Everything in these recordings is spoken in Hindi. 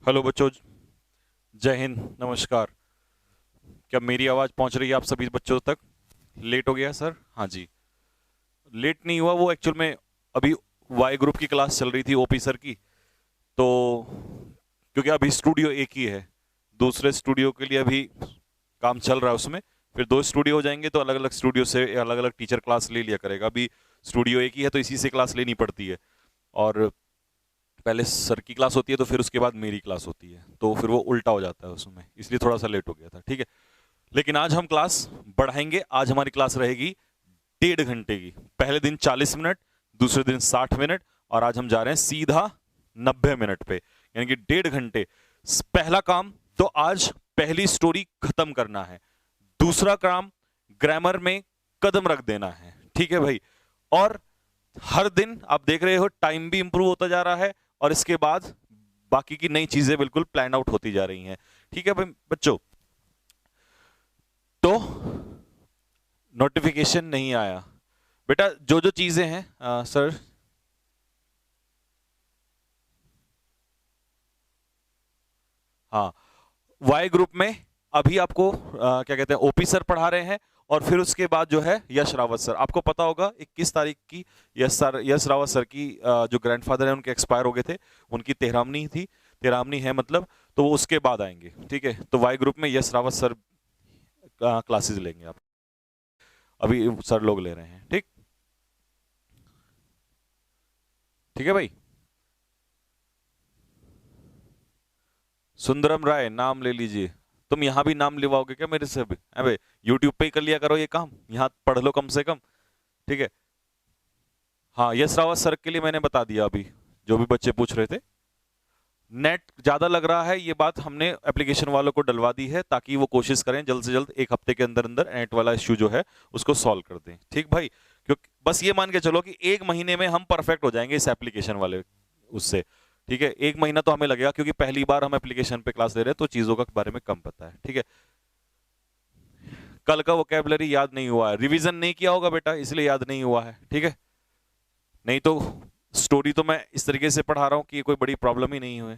हेलो बच्चों, जय हिंद, नमस्कार। क्या मेरी आवाज़ पहुंच रही है आप सभी बच्चों तक? लेट हो गया सर? हाँ जी, लेट नहीं हुआ। वो एक्चुअल में अभी वाई ग्रुप की क्लास चल रही थी ओपी सर की, तो क्योंकि अभी स्टूडियो एक ही है, दूसरे स्टूडियो के लिए अभी काम चल रहा है उसमें। फिर दो स्टूडियो हो जाएंगे तो अलग अलग स्टूडियो से अलग अलग टीचर क्लास ले लिया करेगा। अभी स्टूडियो एक ही है तो इसी से क्लास लेनी पड़ती है, और पहले सर की क्लास होती है तो फिर उसके बाद मेरी क्लास होती है, तो फिर वो उल्टा हो जाता है उसमें, इसलिए थोड़ा सा लेट हो गया था। ठीक है, लेकिन आज हम क्लास बढ़ाएंगे। आज हमारी क्लास रहेगी 1.5 घंटे की। पहले दिन 40 मिनट, दूसरे दिन 60 मिनट, और आज हम जा रहे हैं सीधा 90 मिनट पे, यानी कि 1.5 घंटे। पहला काम तो आज पहली स्टोरी खत्म करना है। दूसरा काम ग्रामर में कदम रख देना है। ठीक है भाई, और हर दिन आप देख रहे हो टाइम भी इंप्रूव होता जा रहा है, और इसके बाद बाकी की नई चीजें बिल्कुल प्लान आउट होती जा रही हैं। ठीक है भाई बच्चों, तो नोटिफिकेशन नहीं आया बेटा। जो जो चीजें हैं सर, हाँ, वाई ग्रुप में अभी आपको क्या कहते हैं, ओपी सर पढ़ा रहे हैं, और फिर उसके बाद जो है यश रावत सर। आपको पता होगा 21 तारीख की यश रावत सर की जो ग्रैंडफादर है उनके एक्सपायर हो गए थे, उनकी तेहरामनी थी, तेहरामनी है मतलब, तो वो उसके बाद आएंगे। ठीक है, तो वाई ग्रुप में यश रावत सर क्लासेस लेंगे आप, अभी सर लोग ले रहे हैं। ठीक, ठीक है भाई। सुंदरम राय नाम ले लीजिए। तुम यहां भी नाम लिवाओगे क्या मेरे से? अबे यूट्यूब पे ही कर लिया करो ये काम, यहां पढ़ लो कम से कम। ठीक है, हाँ, यश रावत सर के लिए मैंने बता दिया अभी, जो भी बच्चे पूछ रहे थे। नेट ज्यादा लग रहा है, ये बात हमने एप्लीकेशन वालों को डलवा दी है, ताकि वो कोशिश करें जल्द से जल्द 1 हफ्ते के अंदर अंदर नेट वाला इश्यू जो है उसको सॉल्व कर दें। ठीक भाई, क्योंकि बस ये मान के चलो कि 1 महीने में हम परफेक्ट हो जाएंगे इस एप्लीकेशन वाले उससे। ठीक है, 1 महीना तो हमें लगेगा, क्योंकि पहली बार हम एप्लीकेशन पे क्लास ले रहे हैं तो चीजों के बारे में कम पता है। ठीक है, कल का वोकैबुलरी याद नहीं हुआ है, रिवीजन नहीं किया होगा बेटा, इसलिए याद नहीं हुआ है। ठीक है, नहीं तो स्टोरी तो मैं इस तरीके से पढ़ा रहा हूं कि ये कोई बड़ी प्रॉब्लम ही नहीं हुई।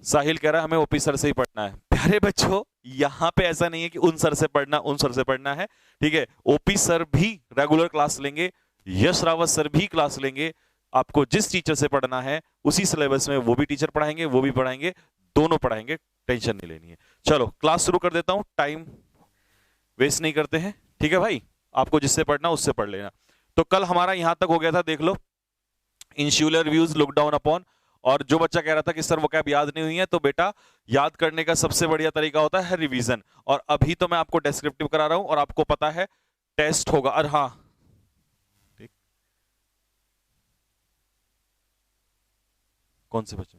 साहिल कह रहा है हमें ओपी सर से ही पढ़ना है। प्यारे बच्चों, यहां पे ऐसा नहीं है कि उन सर से पढ़ना, उन सर से पढ़ना है। ठीक है, ओपी सर भी रेगुलर क्लास लेंगे, यश रावत सर भी क्लास लेंगे। आपको जिस टीचर से पढ़ना है उसी सिलेबस में वो भी टीचर पढ़ाएंगे, वो भी पढ़ाएंगे, दोनों पढ़ाएंगे, टेंशन नहीं लेनी है। चलो क्लास शुरू कर देता हूं, टाइम वेस्ट नहीं करते हैं। ठीक है भाई, आपको जिससे पढ़ना उससे पढ़ लेना। तो कल हमारा यहां तक हो गया था, देख लो, इंस्यूलर व्यूज लुक डाउन अपॉन। और जो बच्चा कह रहा था कि सर वोकैब याद नहीं हुई है, तो बेटा याद करने का सबसे बढ़िया तरीका होता है रिवीजन। और अभी तो मैं आपको डेस्क्रिप्टिव करा रहा हूं, और आपको पता है टेस्ट होगा। और हाँ, ठीक, कौन से बच्चे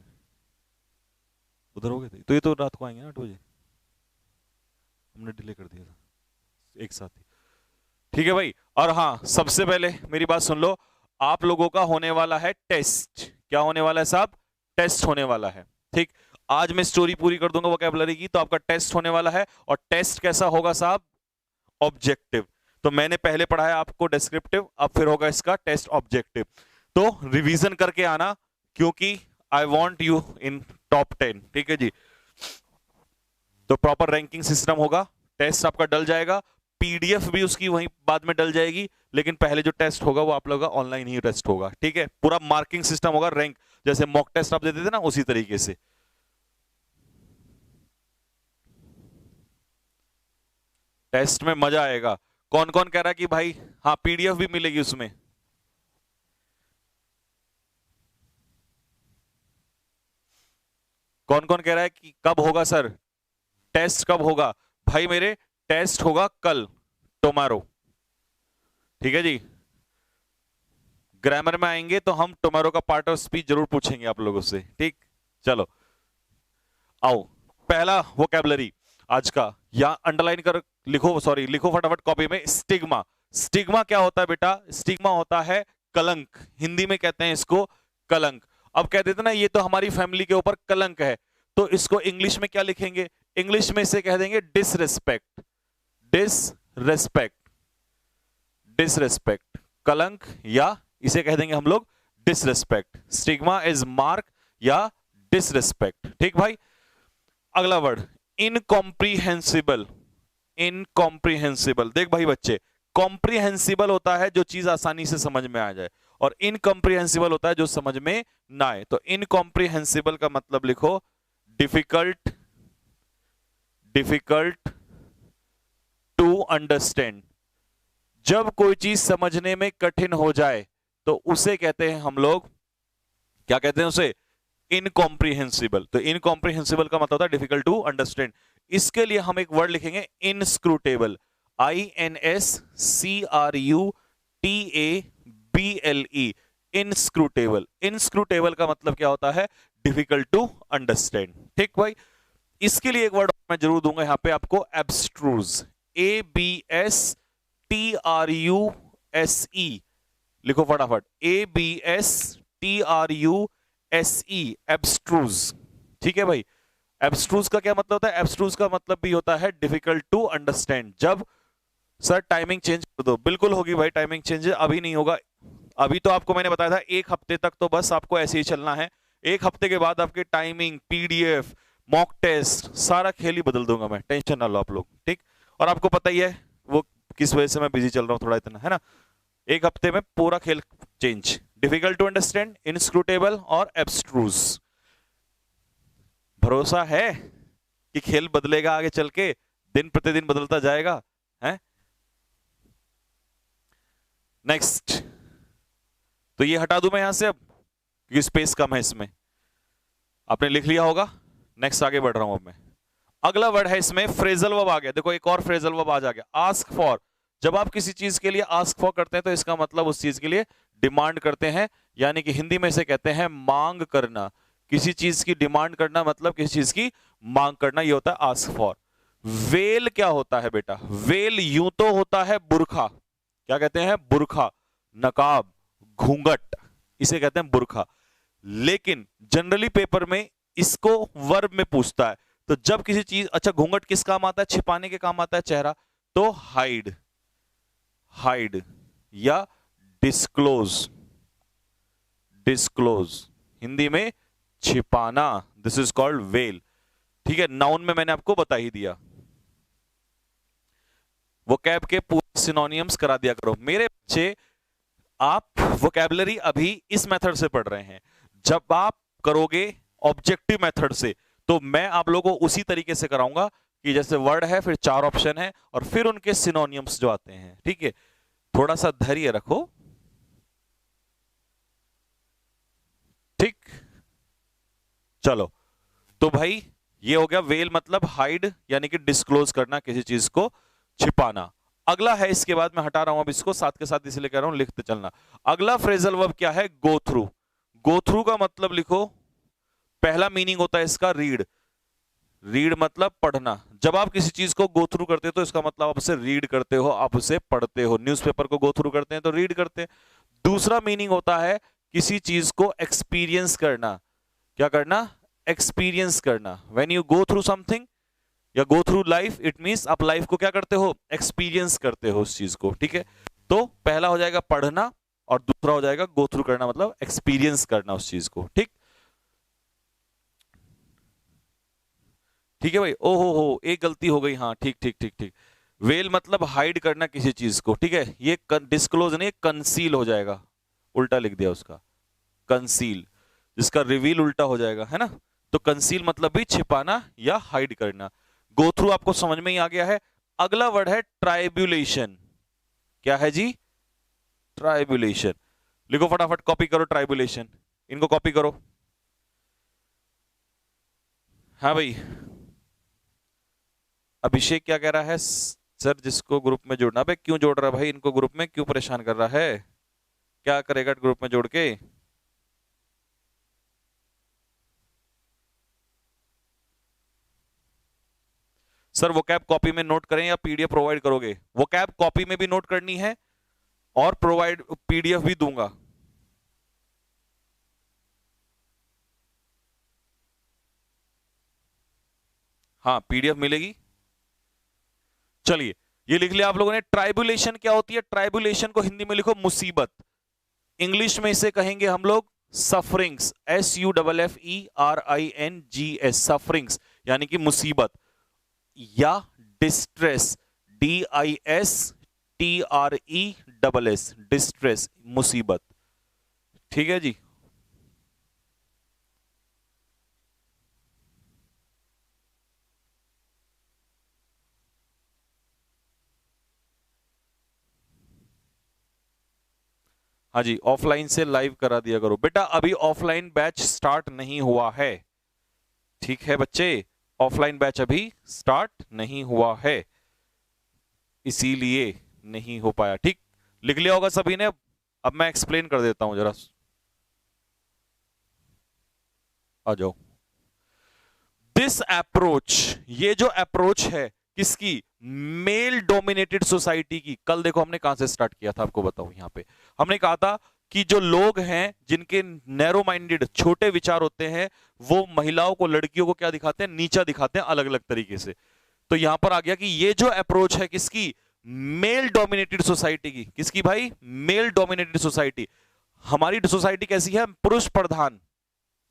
उधर हो गए थे? तो ये तो रात को आएंगे ना 8 बजे, हमने डिले कर दिया था एक साथ ही। ठीक है भाई, और हाँ, सबसे पहले मेरी बात सुन लो, आप लोगों का होने वाला है टेस्ट। क्या होने वाला है साहब? टेस्ट होने वाला है। ठीक, आज मैं स्टोरी पूरी कर दूंगा वोकैबुलरी की, तो आपका टेस्ट होने वाला है। और टेस्ट कैसा होगा साहब? ऑब्जेक्टिव। तो मैंने पहले पढ़ाया आपको डिस्क्रिप्टिव, अब फिर होगा इसका टेस्ट ऑब्जेक्टिव। तो रिवीजन करके आना, क्योंकि I want you in top 10। ठीक है जी, तो प्रॉपर रैंकिंग सिस्टम होगा, टेस्ट आपका डल जाएगा, पीडीएफ भी उसकी वहीं बाद में डल जाएगी, लेकिन पहले जो टेस्ट होगा वो आप लोगों का ऑनलाइन ही टेस्ट होगा। ठीक है, पूरा मार्किंग सिस्टम होगा, रैंक जैसे मॉक टेस्ट आप देते थे ना, उसी तरीके से। टेस्ट में मजा आएगा। कौन कौन कह रहा है कि भाई हाँ पीडीएफ भी मिलेगी उसमें? कौन कौन कह रहा है कि कब होगा सर टेस्ट, कब होगा? भाई मेरे टेस्ट होगा कल, टुमारो। ठीक है जी, ग्रामर में आएंगे तो हम टुमारो का पार्ट ऑफ स्पीच जरूर पूछेंगे आप लोगों से। ठीक, चलो आओ, पहला वोकैबुलरी आज का, या अंडरलाइन कर लिखो, सॉरी लिखो फटाफट कॉपी में। स्टिग्मा। स्टिग्मा क्या होता है बेटा? स्टिग्मा होता है कलंक, हिंदी में कहते हैं इसको कलंक। अब कह देते ना ये तो हमारी फैमिली के ऊपर कलंक है, तो इसको इंग्लिश में क्या लिखेंगे? इंग्लिश में इसे कह देंगे डिसरेस्पेक्ट। डिसरेस्पेक्ट, डिसरेस्पेक्ट, कलंक, या इसे कह देंगे हम लोग डिसरेस्पेक्ट। स्टिग्मा इज मार्क या डिसरिस्पेक्ट। ठीक भाई, अगला वर्ड इनकॉम्प्रीहेंसिबल। इनकॉम्प्रीहेंसिबल, देख भाई बच्चे, कॉम्प्रीहेंसिबल होता है जो चीज आसानी से समझ में आ जाए, और इनकॉम्प्रीहेंसिबल होता है जो समझ में ना आए। तो इनकॉम्प्रीहेंसिबल का मतलब लिखो डिफिकल्ट, डिफिकल्ट टू अंडरस्टैंड। जब कोई चीज समझने में कठिन हो जाए तो उसे कहते हैं हम लोग, क्या कहते हैं उसे, इनकॉम्प्रीहेंसिबल। तो इनकॉम्प्रीहेंसिबल का मतलब होता है डिफिकल्ट टू अंडरस्टैंड। इसके लिए हम एक वर्ड लिखेंगे इनस्क्रूटेबल, INSCRUTABLE, इनस्क्रूटेबल। इनस्क्रूटेबल का मतलब क्या होता है, डिफिकल्ट टू अंडरस्टैंड। ठीक भाई, इसके लिए एक वर्ड मैं जरूर दूंगा यहां पे आपको, एब्स्ट्रूज, ABSTRUSE, लिखो फटाफट, ABSTRUSE, एब्स्ट्रूज। ठीक है भाई, एब्स्ट्रूज का क्या मतलब होता है, एब्स्ट्रूज का मतलब भी होता है डिफिकल्ट टू अंडरस्टैंड। जब सर टाइमिंग चेंज कर दो, बिल्कुल होगी भाई टाइमिंग चेंज, अभी नहीं होगा। अभी तो आपको मैंने बताया था एक हफ्ते तक तो बस आपको ऐसे ही चलना है, एक हफ्ते के बाद आपके टाइमिंग, PDF, मॉक टेस्ट, सारा खेल ही बदल दूंगा मैं, टेंशन ना लो आप लोग। ठीक, और आपको पता ही है वो किस वजह से मैं बिजी चल रहा हूं थोड़ा, इतना है ना, एक हफ्ते में पूरा खेल change. Difficult to understand, inscrutable और एब्स्ट्रूज। भरोसा है कि खेल बदलेगा आगे चल के, दिन प्रतिदिन बदलता जाएगा, है। नेक्स्ट, तो ये हटा दूं मैं यहां से अब, क्योंकि स्पेस कम है इसमें, आपने लिख लिया होगा। नेक्स्ट आगे बढ़ रहा हूं अब मैं। अगला वर्ड है इसमें फ्रेजल वर्ब आ गया, देखो एक और फ्रेजल वर्ब आ गया, आस्क फॉर। जब आप किसी चीज के लिए आस्क फॉर करते हैं तो इसका मतलब उस चीज के लिए डिमांड करते हैं, यानी कि हिंदी में इसे कहते हैं मांग करना। किसी चीज की डिमांड करना मतलब किसी चीज की मांग करना, ये होता है आस्क फॉर। वेल क्या होता है बेटा, वेल यूं तो होता है बुरखा, क्या कहते हैं, बुरखा, नकाब, घूंघट, इसे कहते हैं बुरखा। लेकिन जनरली पेपर में इसको वर्ब में पूछता है, तो जब किसी चीज, अच्छा घूंघट किस काम आता है, छिपाने के काम आता है चेहरा, तो हाइड, हाइड या डिस्क्लोज, डिस्क्लोज, हिंदी में छिपाना, दिस इज कॉल्ड वेल। ठीक है, नाउन में मैंने आपको बता ही दिया, वोकैब के पूरे सिनोनियम्स करा दिया करो मेरे बच्चे। आप वोकैबुलरी अभी इस मेथड से पढ़ रहे हैं, जब आप करोगे ऑब्जेक्टिव मेथड से तो मैं आप लोगों को उसी तरीके से कराऊंगा कि जैसे वर्ड है, फिर 4 ऑप्शन है, और फिर उनके सिनोनियम्स जो आते हैं। ठीक है, थोड़ा सा धैर्य रखो। ठीक, चलो, तो भाई ये हो गया वेल, मतलब हाइड यानी कि डिस्क्लोज करना, किसी चीज को छिपाना। अगला है, इसके बाद मैं हटा रहा हूं अब इसको, साथ के साथ इसलिए कह रहा हूं लिखते चलना। अगला फ्रेजल वर्ब क्या है, गो थ्रू। गो थ्रू का मतलब लिखो, पहला मीनिंग होता है इसका रीड, रीड मतलब पढ़ना। जब आप किसी चीज को गो थ्रू करते हो तो इसका मतलब आप उसे रीड करते हो, आप उसे पढ़ते हो। न्यूज़पेपर को गो थ्रू करते हैं तो रीड करते हैं। दूसरा मीनिंग होता है किसी चीज को एक्सपीरियंस करना, क्या करना, एक्सपीरियंस करना। When you go through something या go through life, it means आप लाइफ को क्या करते हो, एक्सपीरियंस करते हो उस चीज को। ठीक है, तो पहला हो जाएगा पढ़ना और दूसरा हो जाएगा गो थ्रू करना, मतलब एक्सपीरियंस करना उस चीज को। ठीक, ठीक है भाई, ओहो हो एक गलती हो गई, हाँ ठीक ठीक ठीक ठीक। वेल मतलब हाइड करना किसी चीज को। ठीक है, ये डिस्क्लोज नहीं, कंसील हो जाएगा, उल्टा लिख दिया उसका, कंसील, जिसका रिवील उल्टा हो जाएगा, है ना। तो कंसील मतलब भी छिपाना या हाइड करना। गो थ्रू आपको समझ में ही आ गया है। अगला वर्ड है ट्राइब्यूलेशन। क्या है जी, ट्राइब्यूलेशन। लिखो फटाफट, कॉपी करो ट्राइब्यूलेशन, इनको कॉपी करो। हाँ भाई, अभिषेक क्या कह रहा है, सर जिसको ग्रुप में जोड़ना, भाई क्यों जोड़ रहा है भाई, इनको ग्रुप में क्यों परेशान कर रहा है, क्या करेगा ग्रुप में जोड़ के। सर वोकैब कॉपी में नोट करें या PDF प्रोवाइड करोगे, वोकैब कॉपी में भी नोट करनी है और प्रोवाइड PDF भी दूंगा। हाँ PDF मिलेगी। चलिए, ये लिख लिया आप लोगों ने। ट्राइबुलेशन क्या होती है, ट्राइबुलेशन को हिंदी में लिखो मुसीबत, इंग्लिश में इसे कहेंगे हम लोग सफरिंग्स, SUFFERINGS, सफरिंग्स यानी कि मुसीबत, या डिस्ट्रेस, DISTRESS, डिस्ट्रेस, मुसीबत। ठीक है जी। हाँ जी, ऑफलाइन से लाइव करा दिया करो बेटा, अभी ऑफलाइन बैच स्टार्ट नहीं हुआ है। ठीक है बच्चे, ऑफलाइन बैच अभी स्टार्ट नहीं हुआ है, इसीलिए नहीं हो पाया। ठीक, लिख लिया होगा सभी ने। अब मैं एक्सप्लेन कर देता हूं जरा, आ जाओ। दिस अप्रोच, ये जो अप्रोच है किसकी, मेल डोमिनेटेड सोसाइटी की। कल देखो हमने कहां से स्टार्ट किया था, आपको बताऊं। यहां पे हमने कहा था कि जो लोग हैं जिनके नैरो माइंडेड, छोटे विचार होते हैं, वो महिलाओं को, लड़कियों को क्या दिखाते हैं, नीचा दिखाते हैं अलग अलग तरीके से। तो यहां पर आ गया कि ये जो अप्रोच है किसकी, मेल डोमिनेटेड सोसाइटी की। किसकी भाई, मेल डोमिनेटेड सोसाइटी। हमारी सोसाइटी कैसी है, पुरुष प्रधान,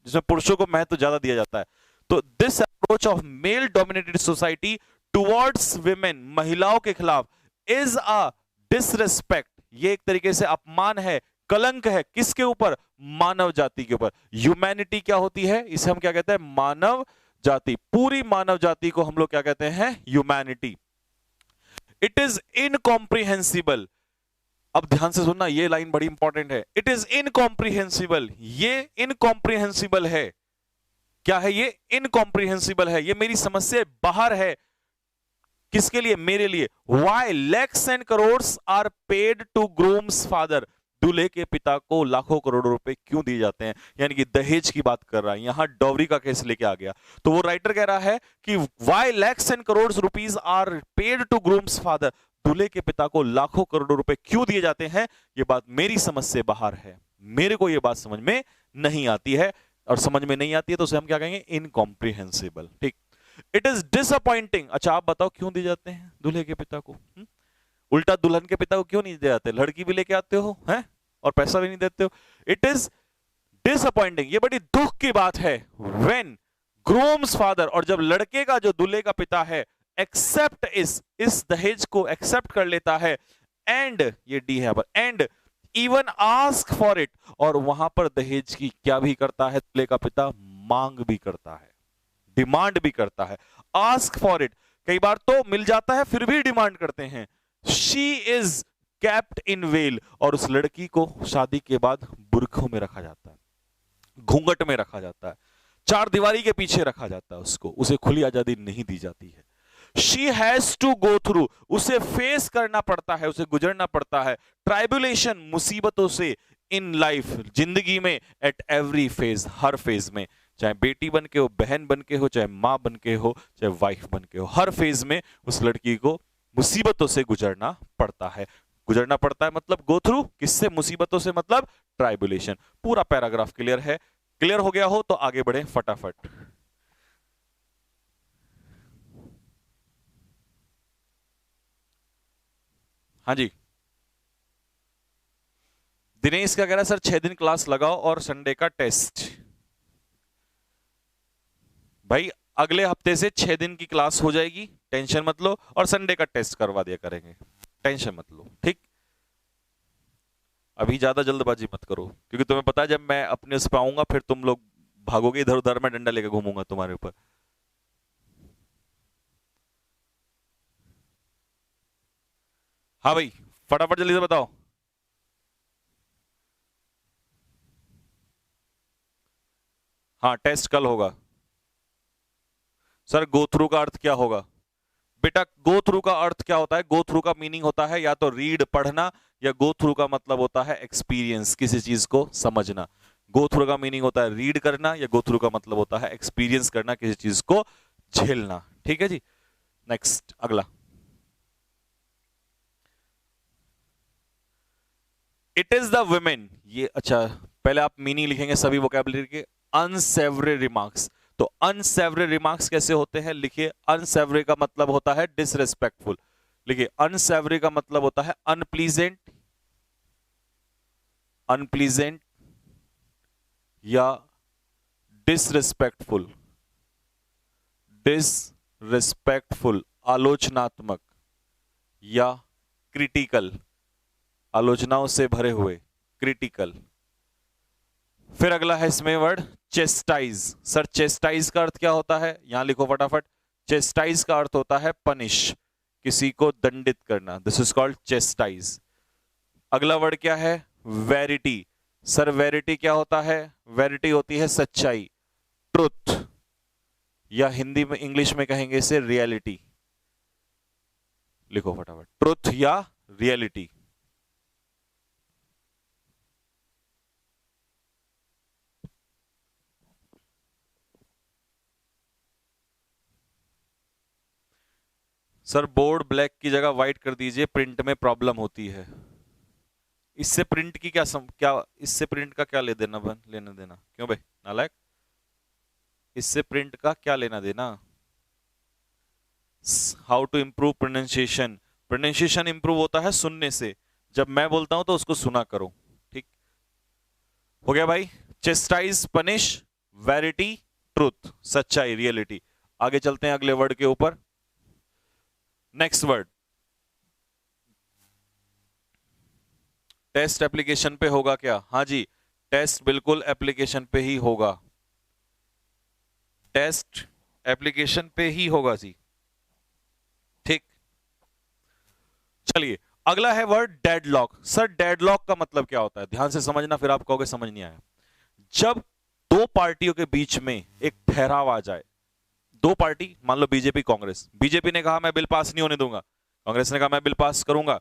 जिसमें पुरुषों को महत्व ज्यादा दिया जाता है। तो this approach of male dominated society towards women, महिलाओं के खिलाफ, इज अ डिसरिस्पेक्ट, ये एक तरीके से अपमान है, कलंक है, किसके ऊपर, मानव जाति के ऊपर। ह्यूमैनिटी क्या होती है, इसे हम क्या कहते हैं, मानव जाति। पूरी मानव जाति को हम लोग क्या कहते हैं, ह्यूमैनिटी। इट इज इनकॉम्प्रिहेंसिबल, अब ध्यान से सुनना, ये लाइन बड़ी इंपॉर्टेंट है। इट इज इनकॉम्प्रिहेंसिबल, ये इनकॉम्प्रिहेंसिबल है। क्या है ये, इनकॉम्प्रिहेंसिबल है, ये मेरी समझ से बाहर है। किसके लिए, मेरे लिए। Why lakhs and crores are paid to groom's father, दूल्हे के पिता को लाखों करोड़ों रुपए क्यों दिए जाते हैं, यानी कि दहेज की बात कर रहा है, यहां डॉवरी का केस लेके आ गया। तो वो राइटर कह रहा है कि why lakhs and crores rupees are paid to groom's father, दूल्हे के पिता को लाखों करोड़ों रुपए क्यों दिए जाते हैं, ये बात मेरी समझ से बाहर है, मेरे को ये बात समझ में नहीं आती है। और समझ में नहीं आती है तो उसे हम क्या कहेंगे, इनकॉम्प्रिहेंसिबल। ठीक, इट इज डिसअपॉइंटिंग। अच्छा आप बताओ क्यों दिए जाते हैं दूल्हे के पिता को, उल्टा दुल्हन के पिता को क्यों नहीं दिए जाते, लड़की भी लेके आते हो हैं और पैसा भी नहीं देते हो। इट इज डिसअपॉइंटिंग, ये बड़ी दुख की बात है। व्हेन ग्रूम्स फादर, और जब लड़के का जो दूल्हे का पिता है, एक्सेप्ट इस दहेज को एक्सेप्ट कर लेता है, एंड ये डी है पर, and even ask for it, और वहां पर दहेज की क्या भी करता है दूल्हे का पिता, मांग भी करता है, डिमांड भी करता है। आस्क फॉर इट, कई बार तो मिल जाता है फिर भी डिमांड करते हैं। She is kept in well, और उस लड़की को शादी के बाद बुरखों में रखा जाता है, घूंघट में रखा जाता है, चार दीवारी के पीछे रखा जाता है उसको, उसे खुली आजादी नहीं दी जाती है। She has to go through, उसे फेस करना पड़ता है, उसे गुजरना पड़ता है, ट्राइबुलेशन, मुसीबतों से, इन लाइफ, जिंदगी में, at every phase, her phase में, चाहे बेटी बन के हो, बहन बन के हो, चाहे मां बन के हो, चाहे वाइफ बन के हो, हर फेज में उस लड़की को मुसीबतों से गुजरना पड़ता है। गुजरना पड़ता है मतलब गो थ्रू, किससे, मुसीबतों से, मतलब ट्राइबुलेशन। पूरा पैराग्राफ क्लियर है, क्लियर हो गया हो तो आगे बढ़े फटाफट। हाँ जी, दिनेश क्या कह रहा है, सर 6 दिन क्लास लगाओ और संडे का टेस्ट। भाई अगले हफ्ते से 6 दिन की क्लास हो जाएगी, टेंशन मत लो, और संडे का टेस्ट करवा दिया करेंगे, टेंशन मत लो। ठीक, अभी ज्यादा जल्दबाजी मत करो, क्योंकि तुम्हें पता है जब मैं अपने उस पे आऊंगा फिर तुम लोग भागोगे इधर उधर, मैं डंडा लेकर घूमूंगा तुम्हारे ऊपर। हाँ भाई, फटाफट जल्दी से बताओ। हाँ टेस्ट कल होगा। सर गो थ्रू का अर्थ क्या होगा, बेटा गो थ्रू का अर्थ क्या होता है, गो थ्रू का मीनिंग होता है या तो रीड, पढ़ना, या गो थ्रू का मतलब होता है एक्सपीरियंस, किसी चीज को समझना। गो थ्रू का मीनिंग होता है रीड करना, या गो थ्रू का मतलब होता है एक्सपीरियंस करना, किसी चीज को झेलना। ठीक है जी, नेक्स्ट अगला। इट इज द वुमेन, ये अच्छा पहले आप मीनिंग लिखेंगे सभी वोकैबुलरी के। अनसेवरी रिमार्क्स, तो अनसेवरी रिमार्क्स कैसे होते हैं, लिखिए। अनसेवरी का मतलब होता है डिसरेस्पेक्टफुल, लिखिए। अनसेवरी का मतलब होता है अनप्लीजेंट, अनप्लीजेंट, या डिसरिस्पेक्टफुल, डिसरिस्पेक्टफुल आलोचनात्मक, या क्रिटिकल आलोचनाओं से भरे हुए, क्रिटिकल। फिर अगला है इसमें वर्ड चेस्टाइज। सर चेस्टाइज का अर्थ क्या होता है, यहां लिखो फटाफट। चेस्टाइज का अर्थ होता है पनिश, किसी को दंडित करना, दिस इज कॉल्ड चेस्टाइज। अगला वर्ड क्या है, वेरिटी। सर वेरिटी क्या होता है, वेरिटी होती है सच्चाई, ट्रुथ, या हिंदी में इंग्लिश में कहेंगे इसे रियलिटी। लिखो फटाफट, ट्रुथ या रियलिटी। सर बोर्ड ब्लैक की जगह व्हाइट कर दीजिए, प्रिंट में प्रॉब्लम होती है। इससे प्रिंट की क्या इससे प्रिंट का क्या लेना देना, क्यों भाई नालायक, इससे प्रिंट का क्या लेना देना। How to improve pronunciation, pronunciation improve होता है सुनने से, जब मैं बोलता हूं तो उसको सुना करो, ठीक हो गया भाई। चेस्टाइज पनिश, वेरिटी ट्रुथ सच्चाई रियलिटी। आगे चलते हैं अगले वर्ड के ऊपर। नेक्स्ट वर्ड टेस्ट एप्लीकेशन पे होगा क्या, हाँ जी टेस्ट बिल्कुल एप्लीकेशन पे ही होगा, टेस्ट एप्लीकेशन पे ही होगा जी, ठीक। चलिए अगला है वर्ड डेडलॉक। सर डेडलॉक का मतलब क्या होता है, ध्यान से समझना, फिर आप कहोगे समझ नहीं आया। जब दो पार्टियों के बीच में एक ठहराव आ जाए, दो पार्टी मान लो बीजेपी कांग्रेस, बीजेपी ने कहा मैं बिल पास नहीं होने दूंगा, कांग्रेस ने कहा मैं बिल पास करूंगा,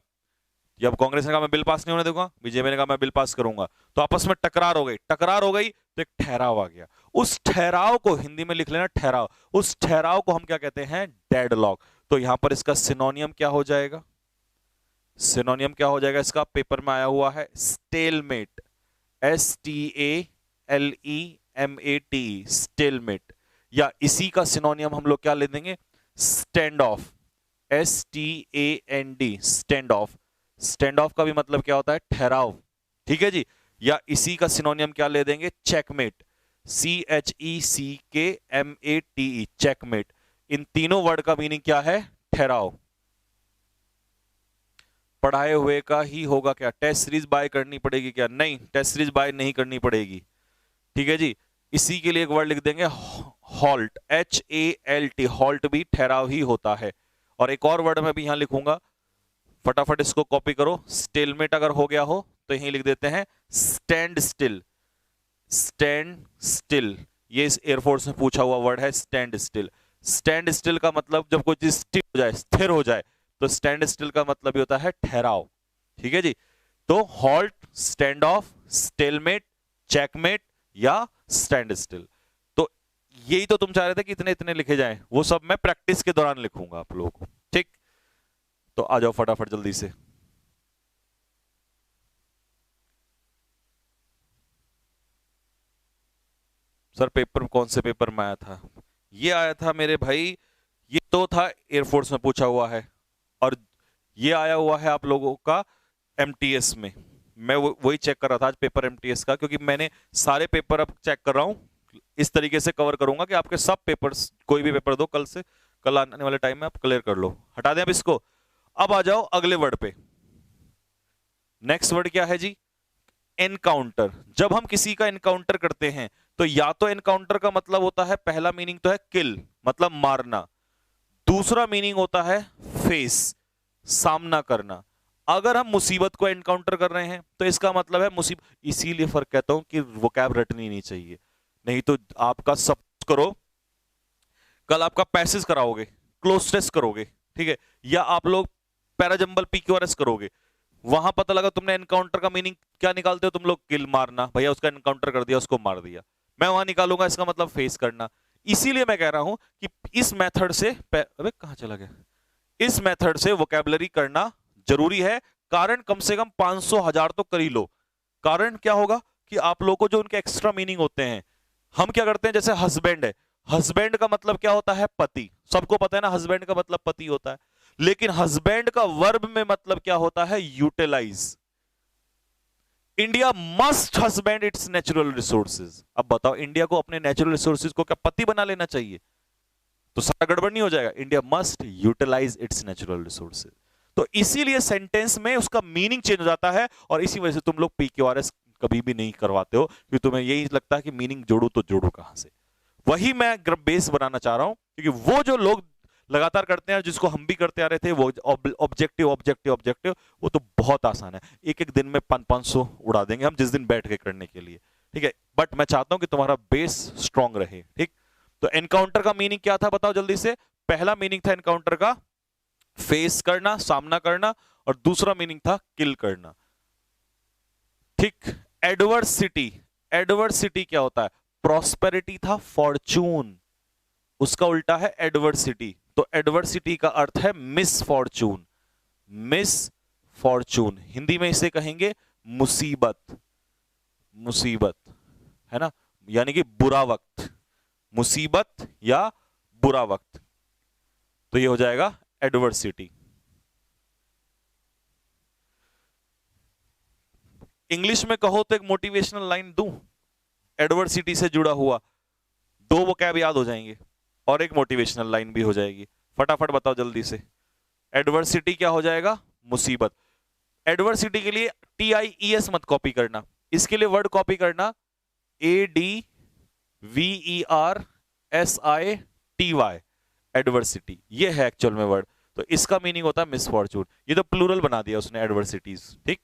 जब कांग्रेस ने कहा मैं बिल पास नहीं होने दूंगा, बीजेपी ने कहा मैं बिल पास करूंगा, तो आपस में टकरार हो गई, टकरार हो गई तो एक ठहराव आ गया। उस ठहराव को हिंदी में लिख लेना ठहराव, उस ठहराव को हम क्या कहते हैं, डेडलॉक। तो यहां पर इसका सिनोनियम क्या हो जाएगा, सिनोनियम क्या हो जाएगा इसका, पेपर में आया हुआ है स्टेलमेट, STALEMATE स्टेलमेट, या इसी का सिनोनियम हम लोग क्या ले देंगे, stand of, STAND stand of. Stand of का भी मतलब क्या होता है, ठहराव, ठीक है जी। या इसी का सिनोनियम क्या ले देंगे, चेकमेट, CHECKMATE चेकमेट। इन तीनों वर्ड का मीनिंग क्या है, ठहराव। पढ़ाए हुए का ही होगा क्या, टेस्ट सीरीज बाय करनी पड़ेगी क्या, नहीं टेस्ट सीरीज बाय नहीं करनी पड़ेगी, ठीक है जी। इसी के लिए एक वर्ड लिख देंगे हॉल्ट, HALT, हॉल्ट भी ठहराव ही होता है। और एक और वर्ड मैं भी यहां लिखूंगा, फटाफट इसको कॉपी करो, स्टेलमेट अगर हो गया हो तो यहीं लिख देते हैं स्टैंड स्टिल, स्टैंड स्टिल, ये इस एयरफोर्स में पूछा हुआ वर्ड है स्टैंड स्टिल। स्टैंड स्टिल का मतलब जब कोई चीज स्टिल हो जाए, स्थिर हो जाए, तो स्टैंड स्टिल का मतलब होता है ठहराव, ठीक है जी। तो halt, stand of, stalemate, checkmate या स्टैंड स्टिल। तो यही तो तुम चाह रहे थे कि इतने इतने लिखे जाएं, वो सब मैं प्रैक्टिस के दौरान लिखूंगा आप लोगों को, ठीक। तो आ जाओ फटाफट जल्दी से। सर पेपर कौन से पेपर में आया था, ये आया था मेरे भाई, ये तो था एयरफोर्स में पूछा हुआ है, और ये आया हुआ है आप लोगों का एमटीएस में। मैं वही चेक कर रहा था आज पेपर एमटीएस का, क्योंकि मैंने सारे पेपर अब चेक कर रहा हूं, इस तरीके से कवर करूंगा कि आपके सब पेपर्स, कोई भी पेपर दो कल से, कल आने वाले टाइम में आप क्लियर कर लो। हटा दें अब इसको, अब आ जाओ अगले वर्ड पे। नेक्स्ट वर्ड क्या है जी, एनकाउंटर। जब हम किसी का एनकाउंटर करते हैं तो या तो एनकाउंटर का मतलब होता है, पहला मीनिंग तो है किल मतलब मारना, दूसरा मीनिंग होता है फेस सामना करना। अगर हम मुसीबत को एनकाउंटर कर रहे हैं तो इसका मतलब है मुसीबत, इसीलिए फर्क कहता हूं कि वोकैब रटनी नहीं चाहिए, नहीं तो आपका सब करो, कल आपका पैसेज कराओगे, क्लोज टेस्ट करोगे, ठीक है, या आप लोग पैराजंबल PQRS करोगे, वहां पता लगा तुमने एनकाउंटर का मीनिंग क्या निकालते हो तुम लोग, किल मारना, भैया उसका एनकाउंटर कर दिया, उसको मार दिया, मैं वहां निकालूंगा इसका मतलब फेस करना। इसीलिए मैं कह रहा हूं कि इस मेथड से, अबे कहां चला गया, इस मेथड से वोकैबुलरी करना जरूरी है। कारण कम से कम 500,000 तो कर ही लो। कारण क्या होगा कि आप लोगों को जो उनके एक्स्ट्रा मीनिंग होते हैं, हम क्या करते हैं, जैसे हस्बैंड है, हस्बैंड का मतलब क्या होता है, पति, सबको पता है ना हस्बैंड का मतलब पति होता है, लेकिन हस्बैंड का वर्ब में मतलब क्या होता है, utilize. India must husband its natural resources. अब बताओ, इंडिया को अपने नेचुरल रिसोर्सेज को क्या पत्ती बना लेना चाहिए? तो सारा गड़बड़ नहीं हो जाएगा? India must utilize its natural resources. तो इसीलिए सेंटेंस में उसका मीनिंग चेंज हो जाता है, और इसी वजह से तुम लोग PQRS कभी भी नहीं करवाते हो, क्योंकि तुम्हें यही लगता है कि मीनिंग जोड़ो तो जोड़ो कहां से। वही मैं बेस बनाना चाह रहा हूं, क्योंकि वो जो लोग लगातार करते हैं, जिसको हम भी करते आ रहे थे, वो ऑब्जेक्टिव ऑब्जेक्टिव ऑब्जेक्टिव, वो तो बहुत आसान है। एक एक दिन में 500 उड़ा देंगे हम, जिस दिन बैठ के करने के लिए, ठीक है। बट मैं चाहता हूं कि तुम्हारा बेस स्ट्रांग रहे, ठीक। तो एनकाउंटर का मीनिंग क्या था बताओ जल्दी से? पहला मीनिंग था एनकाउंटर का फेस करना, सामना करना, और दूसरा मीनिंग था किल करना, ठीक। एडवर्सिटी, एडवर्सिटी क्या होता है? प्रॉस्पेरिटी था फॉर्चून, उसका उल्टा है एडवर्सिटी। तो एडवर्सिटी का अर्थ है miss Fortune, miss Fortune, Hindi में इसे कहेंगे मुसीबत, मुसीबत, है ना, यानी कि बुरा वक्त, मुसीबत या बुरा वक्त, तो ये हो जाएगा एडवर्सिटी। इंग्लिश में कहो तो एक मोटिवेशनल लाइन दूं एडवर्सिटी से जुड़ा हुआ, दो वोकैब याद हो जाएंगे और एक मोटिवेशनल लाइन भी हो जाएगी। फटाफट बताओ जल्दी से। एडवर्सिटी क्या हो जाएगा? मुसीबत। एडवर्सिटी के लिए TIES मत कॉपी करना, इसके लिए वर्ड कॉपी करना ADVERSITY, एडवर्सिटी, ये है एक्चुअल में वर्ड। तो इसका मीनिंग होता है मिसफॉर्चून, ये तो प्लूरल बना दिया उसने एडवर्सिटीज, ठीक।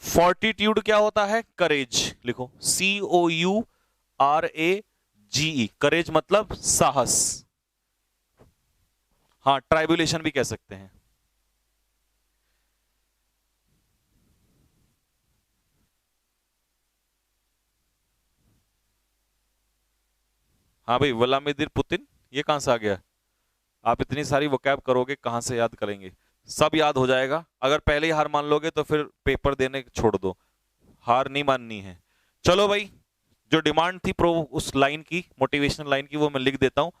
फोर्टिट्यूड क्या होता है? करेज, लिखो COURAGE, करेज मतलब साहस, हाँ, ट्राइबुलेशन भी कह सकते हैं। हाँ भाई, व्लादिमीर पुतिन, ये कहां से आ गया? आप इतनी सारी वोकैब करोगे, कहां से याद करेंगे? सब याद हो जाएगा। अगर पहले ही हार मान लोगे तो फिर पेपर देने छोड़ दो, हार नहीं माननी है। चलो भाई, जो डिमांड थी प्रो उस लाइन की, मोटिवेशनल लाइन की, वो मैं लिख देता हूं।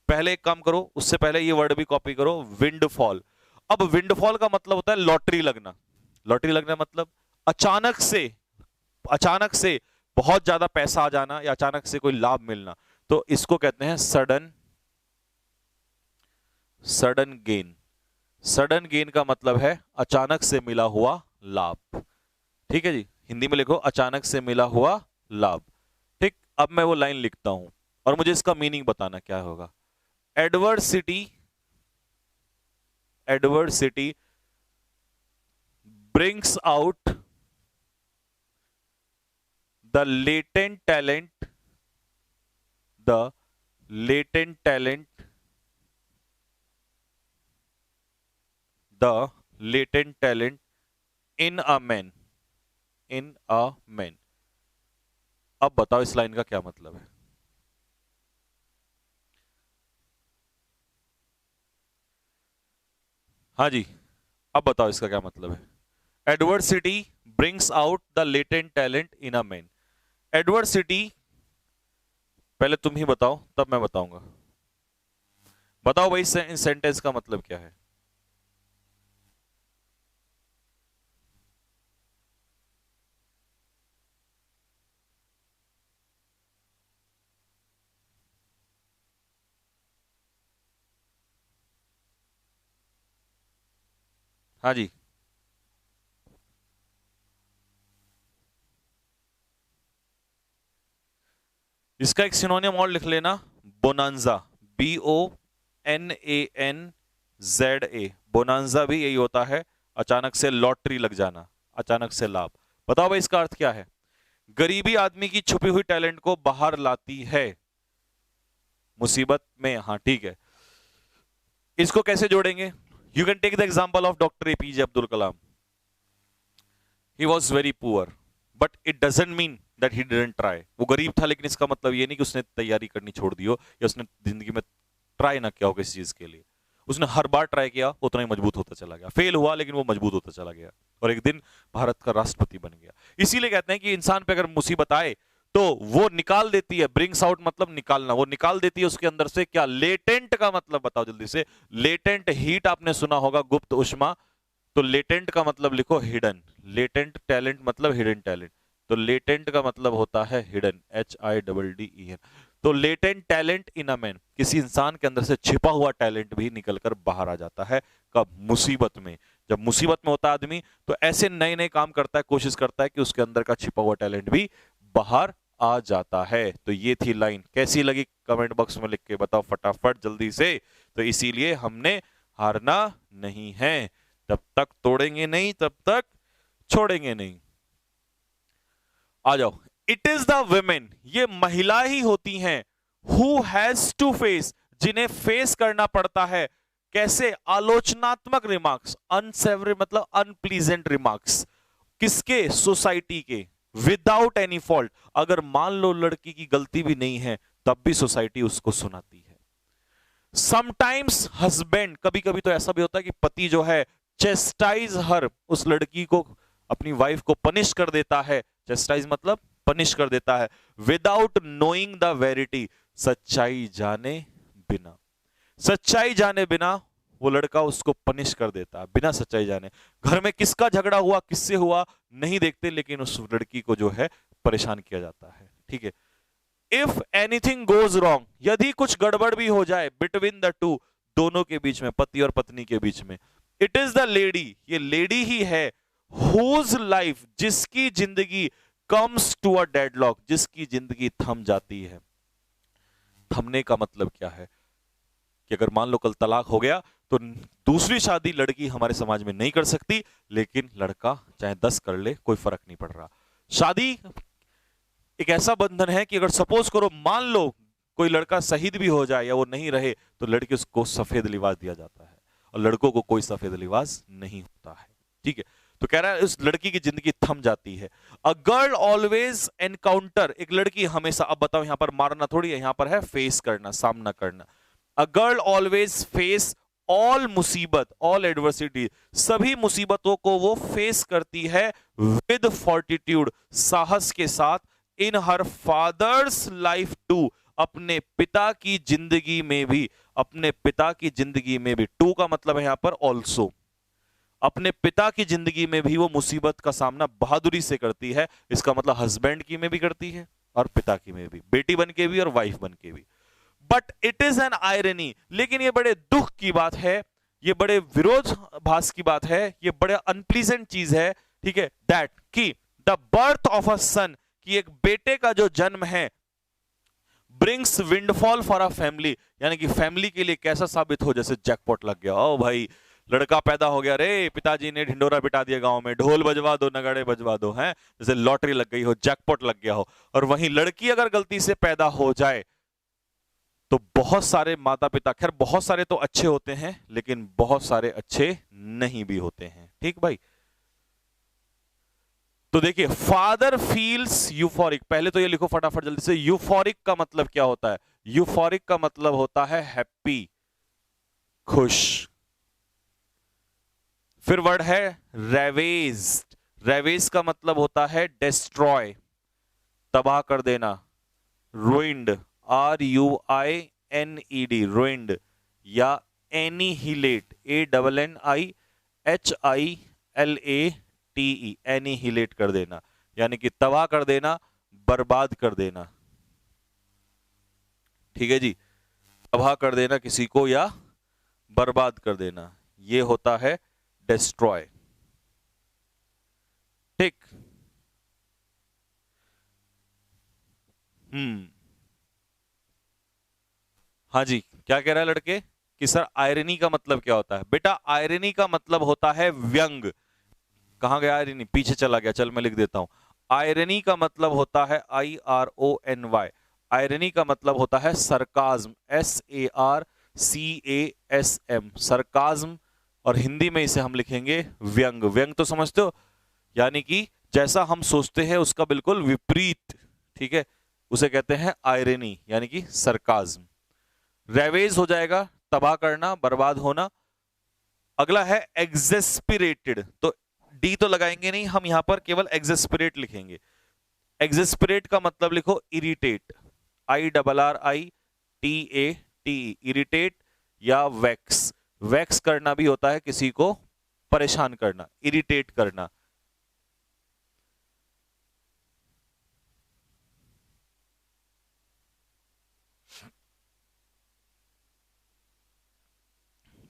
पहले एक काम करो, उससे पहले ये वर्ड भी कॉपी करो, विंडफॉल। अब विंडफॉल का मतलब होता है लॉटरी लगना। लॉटरी लगना मतलब अचानक से, अचानक से बहुत ज्यादा पैसा आ जाना, या अचानक से कोई लाभ मिलना, तो इसको कहते हैं sudden, sudden gain. Sudden gain का मतलब है अचानक से मिला हुआ लाभ, ठीक है जी। हिंदी में लिखो अचानक से मिला हुआ लाभ, ठीक। अब मैं वो लाइन लिखता हूं और मुझे इसका मीनिंग बताना क्या होगा। Adversity, adversity brings out the latent talent, the latent talent, the latent talent in a man, in a man। अब बताओ इस लाइन का क्या मतलब है? हाँ जी, अब बताओ इसका क्या मतलब है? Adversity brings out the latent talent in a man. Adversity, पहले तुम ही बताओ तब मैं बताऊंगा। बताओ भाई, इस सेंटेंस का मतलब क्या है? हाँ जी, इसका एक सिनोनियम और लिख लेना, बोनांजा, BONANZA। बोनांजा भी यही होता है, अचानक से लॉटरी लग जाना, अचानक से लाभ। बताओ भाई इसका अर्थ क्या है? गरीबी आदमी की छुपी हुई टैलेंट को बाहर लाती है मुसीबत में, हाँ ठीक है। इसको कैसे जोड़ेंगे? You can take the example of doctor APJ Abdul Kalam. He was very poor, but it doesn't mean that he didn't try. वो गरीब था, लेकिन इसका मतलब ये नहीं कि उसने तैयारी करनी छोड़ दी हो, या उसने जिंदगी में ट्राई ना किया हो किसी चीज के लिए। उसने हर बार ट्राई किया, उतना ही मजबूत होता चला गया। फेल हुआ लेकिन वो मजबूत होता चला गया, और एक दिन भारत का राष्ट्रपति बन गया। इसीलिए कहते हैं कि इंसान पे अगर मुसीबत आए तो वो निकाल देती है, ब्रिंग्स आउट मतलब निकालना, वो निकाल देती है उसके अंदर से क्या? लेटेंट का मतलब बताओ जल्दी से। लेटेंट हीट आपने सुना होगा, गुप्त उष्मा, तो लेटेंट का मतलब लिखो हिडन, लेटेंट टैलेंट मतलब हिडन टैलेंट, तो लेटेंट का मतलब होता है हिडन, HIDDEN। तो latent talent in a man, किसी इंसान के अंदर से छिपा हुआ टैलेंट भी निकलकर बाहर आ जाता है। कब? मुसीबत में। जब मुसीबत में होता है आदमी तो ऐसे नए नए काम करता है, कोशिश करता है कि उसके अंदर का छिपा हुआ टैलेंट भी बाहर आ जाता है। तो ये थी लाइन, कैसी लगी कमेंट बॉक्स में लिख के बताओ फटाफट जल्दी से। तो इसीलिए हमने हारना नहीं है, जब तक तोड़ेंगे नहीं तब तक छोड़ेंगे नहीं। आ जाओ। इट इज द वुमेन, ये महिला ही होती हैं, हु हैज टू फेस, जिन्हें फेस करना पड़ता है। कैसे? आलोचनात्मक रिमार्क्स, अनसेवरी मतलब अनप्लीजेंट रिमार्क्स। किसके? सोसाइटी के। विदाउट एनी फॉल्ट, अगर मान लो लड़की की गलती भी नहीं है तब भी सोसाइटी उसको सुनाती है। समटाइम्स हस्बैंड, कभी कभी तो ऐसा भी होता है कि पति जो है चेस्टाइज हर, उस लड़की को, अपनी वाइफ को पनिश कर देता है। चेस्टाइज मतलब पनिश कर देता है। विदाउट नोइंग द वेरिटी, सच्चाई जाने बिना, सच्चाई जाने बिना वो लड़का उसको पनिश कर देता है, बिना सच्चाई जाने। घर में किसका झगड़ा हुआ, किससे हुआ नहीं देखते, लेकिन उस लड़की को जो है परेशान किया जाता है। ठीक है। इफ एनीथिंग गोज रॉन्ग, यदि कुछ गड़बड़ भी हो जाए बिटवीन द टू, दोनों के बीच में, पति और पत्नी के बीच में, इट इज द लेडी, ये लेडी ही है, हुज लाइफ, जिसकी जिंदगी कम्स टू अ डेडलॉक, जिसकी जिंदगी थम जाती है। थमने का मतलब क्या है कि अगर मान लो कल तलाक हो गया तो दूसरी शादी लड़की हमारे समाज में नहीं कर सकती, लेकिन लड़का चाहे 10 कर ले कोई फर्क नहीं पड़ रहा। शादी एक ऐसा बंधन है कि अगर सपोज करो मान लो कोई लड़का शहीद भी हो जाए या वो नहीं रहे तो लड़के उसको सफेद लिबास दिया जाता है, और लड़कों को कोई सफेद लिबास नहीं होता है। ठीक है। तो कह रहा है उस लड़की की जिंदगी थम जाती है। अ गर्ल ऑलवेज एनकाउंटर, एक लड़की हमेशा, अब बताओ यहां पर मारना थोड़ी है, यहां पर है फेस करना, सामना करना। A girl always face all मुसीबत, ऑल एडवर्सिटी, सभी मुसीबतों को वो फेस करती है विद फॉर्टिट्यूड, साहस के साथ। इन हर फादर्स लाइफ टू, अपने पिता की जिंदगी में भी, अपने पिता की जिंदगी में भी, टू का मतलब है यहां पर ऑल्सो, अपने पिता की जिंदगी में भी वो मुसीबत का सामना बहादुरी से करती है। इसका मतलब हस्बैंड की में भी करती है और पिता की में भी, बेटी बन के भी और वाइफ बन के भी। But it is an irony, लेकिन ये बड़े दुख की बात है, ये बड़े विरोधाभास की बात है, ये बड़े अनप्लीजेंट चीज है। ठीक है। दैट कि द बर्थ ऑफ अ सन, कि एक बेटे का जो जन्म है, brings windfall for a family, यानी कि फैमिली के लिए कैसा साबित हो, जैसे जैकपॉट लग गया। ओ भाई लड़का पैदा हो गया रे, पिताजी ने ढिंडोरा पिटा दिया गांव में, ढोल बजवा दो, नगाड़े बजवा दो, हैं जैसे लॉटरी लग गई हो, जैकपॉट लग गया हो। और वहीं लड़की अगर गलती से पैदा हो जाए तो बहुत सारे माता पिता, खैर बहुत सारे तो अच्छे होते हैं लेकिन बहुत सारे अच्छे नहीं भी होते हैं। ठीक भाई। तो देखिए, फादर फील्स यूफोरिक, पहले तो ये लिखो फटाफट जल्दी से, यूफोरिक का मतलब क्या होता है? यूफोरिक का मतलब होता है हैप्पी, खुश। फिर वर्ड है रेवेज्ड, रेवेज का मतलब होता है डिस्ट्रॉय, तबाह कर देना। रुइंड, RUINED, रुइंड, या एनीहिलेट, ANNIHILATE, एनीहिलेट कर देना, यानी कि तबाह कर देना, बर्बाद कर देना। ठीक है जी, तबाह कर देना किसी को या बर्बाद कर देना, ये होता है डिस्ट्रॉय। ठीक। हाँ जी, क्या कह रहा है लड़के कि सर आयरनी का मतलब क्या होता है? बेटा आयरनी का मतलब होता है व्यंग। कहां गया आयरनी? पीछे चला गया, चल मैं लिख देता हूं। आयरनी का मतलब होता है IRONY, आयरनी का मतलब होता है सरकाज्म, SARCASM, सरकाज्म। और हिंदी में इसे हम लिखेंगे व्यंग। व्यंग तो समझते हो, यानी कि जैसा हम सोचते हैं उसका बिल्कुल विपरीत। ठीक है, उसे कहते हैं आयरनी, यानी कि सरकाज्म। रेवेज हो जाएगा तबाह करना, बर्बाद होना। अगला है एग्जेस्पिरेटेड, तो डी तो लगाएंगे नहीं हम, यहां पर केवल एग्जेस्पिरेट लिखेंगे। एग्जेस्पिरेट का मतलब लिखो इरिटेट, IRRITATE, इरिटेट या वैक्स। वैक्स करना भी होता है किसी को परेशान करना, इरिटेट करना।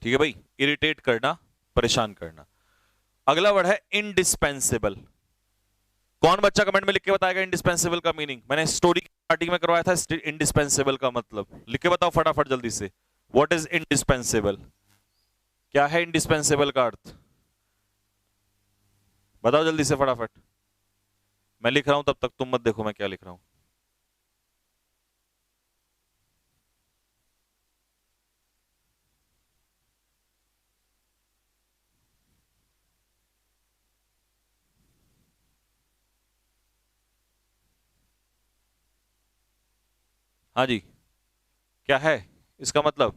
ठीक है भाई, इरिटेट करना, परेशान करना। अगला वर्ड है इंडिस्पेंसिबल। कौन बच्चा कमेंट में लिख के बताएगा इंडिस्पेंसिबल का मीनिंग? मैंने स्टोरी स्टार्टिंग में करवाया था इंडिस्पेंसिबल का मतलब, लिख के बताओ फटाफट जल्दी से। What is indispensable? क्या है इंडिस्पेंसिबल का अर्थ? बताओ जल्दी से फटाफट। मैं लिख रहा हूं तब तक तुम मत देखो मैं क्या लिख रहा हूं। हाँ जी, क्या है इसका मतलब?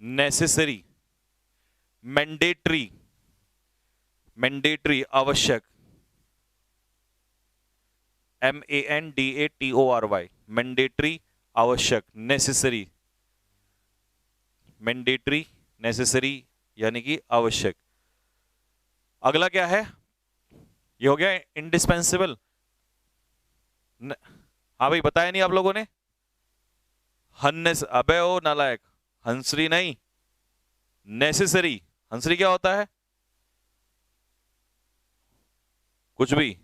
नेसेसरी, मैंडेटरी, मैंडेटरी आवश्यक, MANDATORY, मैंडेटरी आवश्यक, नेसेसरी, मैंडेटरी नेसेसरी यानी कि आवश्यक। अगला क्या है? ये हो गया इंडिस्पेंसिबल। हाँ भाई, बताया नहीं आप लोगों ने? हन्नेस, अबे ओ नालायक, हंसरी नहीं, नेसेसरी। हंसरी क्या होता है? कुछ भी,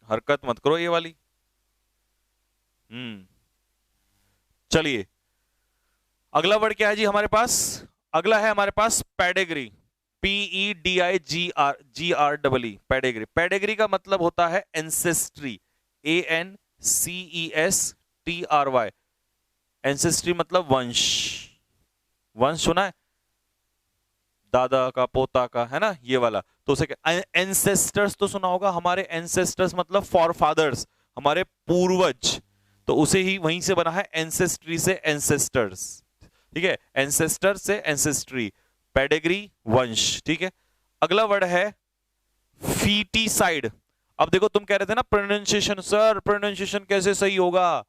हरकत मत करो ये वाली। चलिए, अगला वर्ड क्या है जी हमारे पास? अगला है हमारे पास पेडिग्री। PEDIGRE, pedigree. पेडिग्री का मतलब होता है एंसेस्ट्री, ANCESTRY। एंसेस्ट्री मतलब वंश। वंश सुना है? दादा का, पोता का, है ना, ये वाला। तो उसे एंसेस्टर्स तो सुना होगा। हमारे एंसेस्टर्स मतलब फॉरफादर्स, हमारे पूर्वज। तो उसे ही वहीं से बना है, एंसेस्ट्री से एंसेस्टर्स। ठीक है, एंसेस्टर से एंसेस्ट्री, पेडिग्री वंश। ठीक है, अगला वर्ड है फीटीसाइड। अब देखो, तुम कह रहे थे ना प्रोनाउंसिएशन, सर प्रोनाउंसिएशन कैसे सही होगा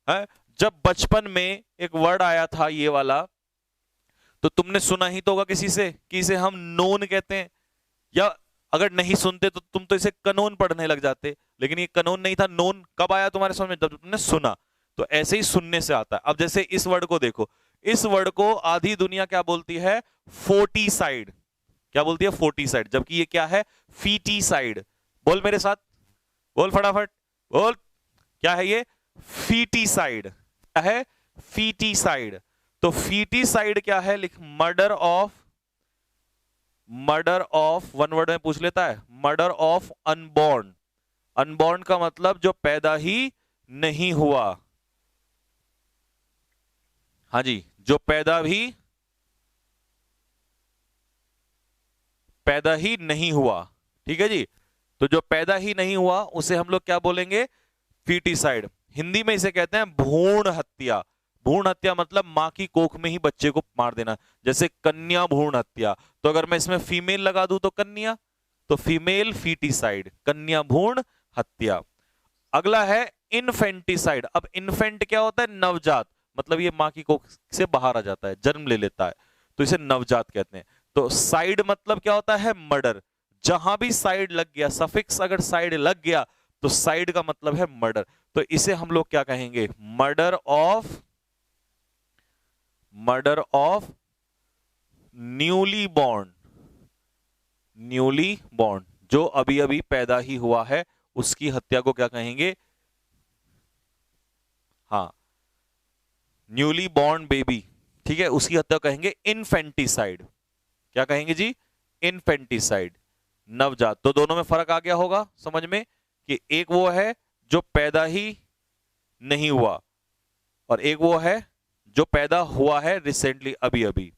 है? जब बचपन में एक वर्ड आया था ये वाला, तो तुमने सुना ही तो होगा किसी से कि इसे हम नोन कहते हैं, या अगर नहीं सुनते तो तुम तो इसे कनोन पढ़ने लग जाते। लेकिन ये कनोन नहीं था, नोन कब आया तुम्हारे समझ में? जब तुमने सुना। तो ऐसे ही सुनने से आता है। अब जैसे इस वर्ड को देखो, इस वर्ड को आधी दुनिया क्या बोलती है? फोर्टीसाइड। क्या बोलती है? फोर्टीसाइड। जबकि ये क्या है? फीटीसाइड। बोल मेरे साथ, बोल फटाफट, बोल। क्या है ये? फीटीसाइड। क्या है? फीटीसाइड। तो फीटीसाइड क्या है? लिख, murder of, murder of, one word में पूछ लेता है, मर्डर ऑफ अनबॉर्न। अनबॉर्न का मतलब जो पैदा ही नहीं हुआ। हाँ जी, जो पैदा ही नहीं हुआ। ठीक है जी, तो जो पैदा ही नहीं हुआ उसे हम लोग क्या बोलेंगे? फीटीसाइड। हिंदी में इसे कहते हैं भ्रूण हत्या। भ्रूण हत्या मतलब मां की कोख में ही बच्चे को मार देना, जैसे कन्या भ्रूण हत्या। तो अगर मैं इसमें फीमेल लगा दूं तो कन्या, तो फीमेल फीटीसाइड, कन्या भ्रूण हत्या। अगला है इनफेंटिसाइड। अब इन्फेंट क्या होता है? नवजात। मतलब ये मां की कोख से बाहर आ जाता है, जन्म ले लेता है, तो इसे नवजात कहते हैं। तो साइड मतलब क्या होता है? मर्डर। जहां भी साइड लग गया, सफिक्स अगर साइड लग गया, तो साइड का मतलब है मर्डर। तो इसे हम लोग क्या कहेंगे? Murder of, murder of newly born. Newly born, जो अभी अभी पैदा ही हुआ है, उसकी हत्या को क्या कहेंगे? हाँ, न्यूली बॉर्न बेबी। ठीक है, उसकी हत्या कहेंगे इनफेंटिसाइड। क्या कहेंगे जी? इनफेंटिसाइड, नवजात। तो दोनों में फर्क आ गया होगा समझ में, कि एक वो है जो पैदा ही नहीं हुआ, और एक वो है जो पैदा हुआ है रिसेंटली, अभी अभी।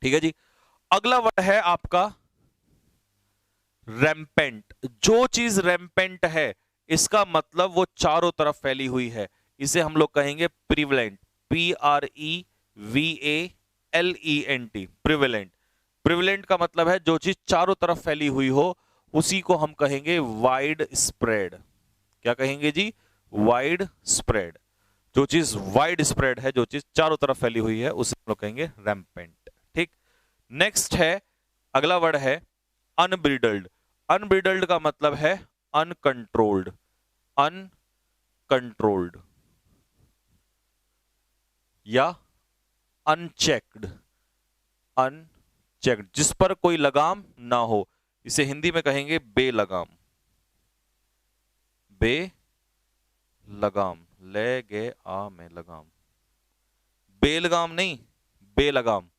ठीक है जी, अगला वर्ड है आपका रैम्पेंट। जो चीज रैम्पेंट है, इसका मतलब वो चारों तरफ फैली हुई है। इसे हम लोग कहेंगे प्रिवेलेंट। PREVALENT, prevalent. प्रिवेलेंट का मतलब है जो चीज चारों तरफ फैली हुई हो, उसी को हम कहेंगे वाइड स्प्रेड। क्या कहेंगे जी? Wide spread. जो चीज वाइड स्प्रेड है, जो चीज चारों तरफ फैली हुई है, उसे हम लोग कहेंगे रैम्पेंट। नेक्स्ट है, अगला वर्ड है अनब्रिडल्ड। अनब्रिडल्ड का मतलब है अनकंट्रोल्ड, अनकंट्रोल्ड या अनचेक्ड, अनचेक्ड, जिस पर कोई लगाम ना हो। इसे हिंदी में कहेंगे बेलगाम, बेलगाम, ले गे आ में लगाम, बेलगाम नहीं, बेलगाम।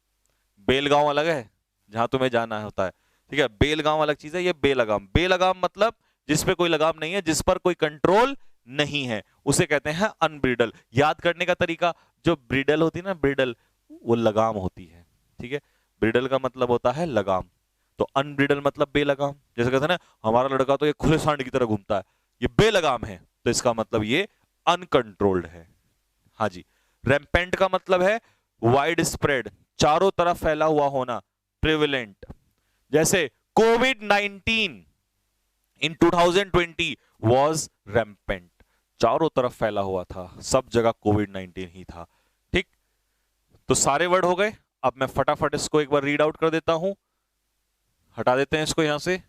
बेलगांव अलग है जहां तुम्हें जाना होता है, ठीक है, बेलगांव अलग चीज है, ये बेलगाम। बेलगाम मतलब जिस पे कोई लगाम नहीं है, जिस पर कोई कंट्रोल नहीं है, उसे कहते हैं अनब्रिडल। याद करने का तरीका, जो ब्रिडल होती है ना, ब्रिडल वो लगाम होती है, ठीक है, ब्रिडल का मतलब होता है लगाम, तो अनब्रिडल मतलब बेलगाम। जैसे कहते हैं ना हमारा लड़का तो ये खुले सांड की तरह घूमता है, ये बेलगाम है, तो इसका मतलब ये अनकंट्रोल्ड है। हाँ जी। रैम्पेंट का मतलब है वाइड स्प्रेड, चारों तरफ फैला हुआ होना, प्रिविलेंट। जैसे कोविड 19 इन 2020 वॉज रैम्पेंट, चारों तरफ फैला हुआ था, सब जगह कोविड 19 ही था। ठीक, तो सारे वर्ड हो गए। अब मैं फटाफट इसको एक बार रीड आउट कर देता हूं, हटा देते हैं इसको यहां से।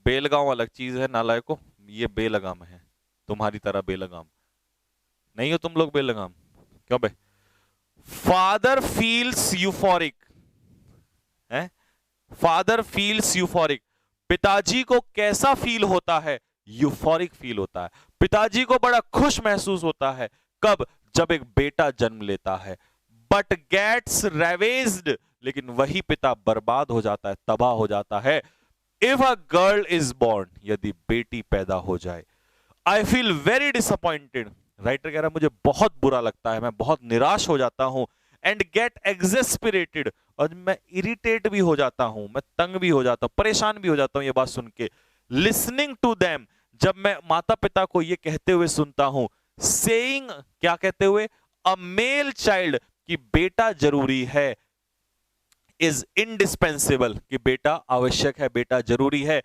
बेलगाम अलग चीज है नालायको, ये बेलगाम है, तुम्हारी तरह बेलगाम नहीं हो तुम लोग बेलगाम। क्यों बे? फादर फील्स यूफोरिक है, फादर फील्स यूफोरिक, पिताजी को कैसा फील होता है? यूफोरिक फील होता है, पिताजी को बड़ा खुश महसूस होता है। कब? जब एक बेटा जन्म लेता है। बट गेट्स रेवेज्ड, लेकिन वही पिता बर्बाद हो जाता है, तबाह हो जाता है। If a girl is born, यदि बेटी पैदा हो जाए। I feel very disappointed, writer कह रहा है मुझे बहुत बुरा लगता है, मैं बहुत निराश हो जाता हूं। एंड गेट एग्जेस्पिरेटेड, और मैं इरिटेट भी हो जाता हूं, मैं तंग भी हो जाता हूं, परेशान भी हो जाता हूं ये बात सुन के। लिसनिंग टू देम, जब मैं माता पिता को ये कहते हुए सुनता हूं। सेइंग, क्या कहते हुए? अ मेल चाइल्ड, कि बेटा जरूरी है। इज इंडिस्पेंसिबल, कि बेटा आवश्यक है, बेटा जरूरी है।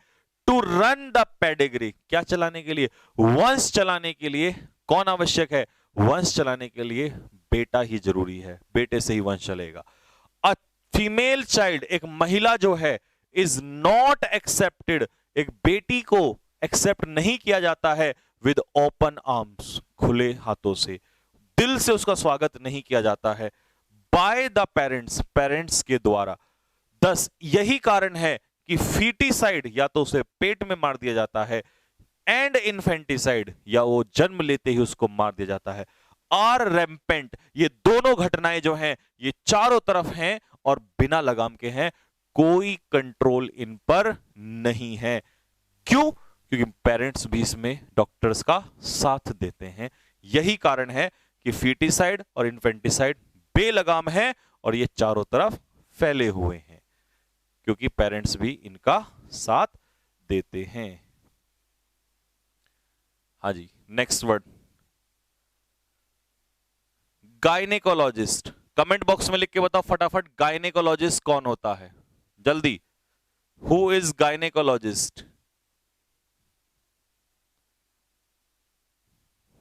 टू रन द पेडिग्री, क्या चलाने के लिए? वंश चलाने के लिए कौन आवश्यक है? वंश चलाने के लिए बेटा ही जरूरी है, बेटे से ही वंश चलेगा। अ फीमेल चाइल्ड, एक महिला जो है, इज नॉट एक्सेप्टेड, एक बेटी को एक्सेप्ट नहीं किया जाता है। विद ओपन आर्म्स, खुले हाथों से, दिल से उसका स्वागत नहीं किया जाता है। बाय द पेरेंट्स, पेरेंट्स के द्वारा। 10, यही कारण है कि फीटिसाइड, या तो उसे पेट में मार दिया जाता है, एंड इन्फेंटिसाइड, या वो जन्म लेते ही उसको मार दिया जाता है। आर रैम्पेंट, ये दोनों घटनाएं जो हैं, ये चारों तरफ हैं और बिना लगाम के हैं, कोई कंट्रोल इन पर नहीं है। क्यों? क्योंकि पेरेंट्स भी इसमें डॉक्टर्स का साथ देते हैं। यही कारण है कि फीटिसाइड और इन्फेंटिसाइड बेलगाम है और ये चारों तरफ फैले हुए हैं, क्योंकि पेरेंट्स भी इनका साथ देते हैं। हाँ जी, next word, gynaecologist. Comment box में लिख के बताओ फटाफट, गायनेकोलॉजिस्ट कौन होता है? जल्दी, हु इज गायनेकोलॉजिस्ट?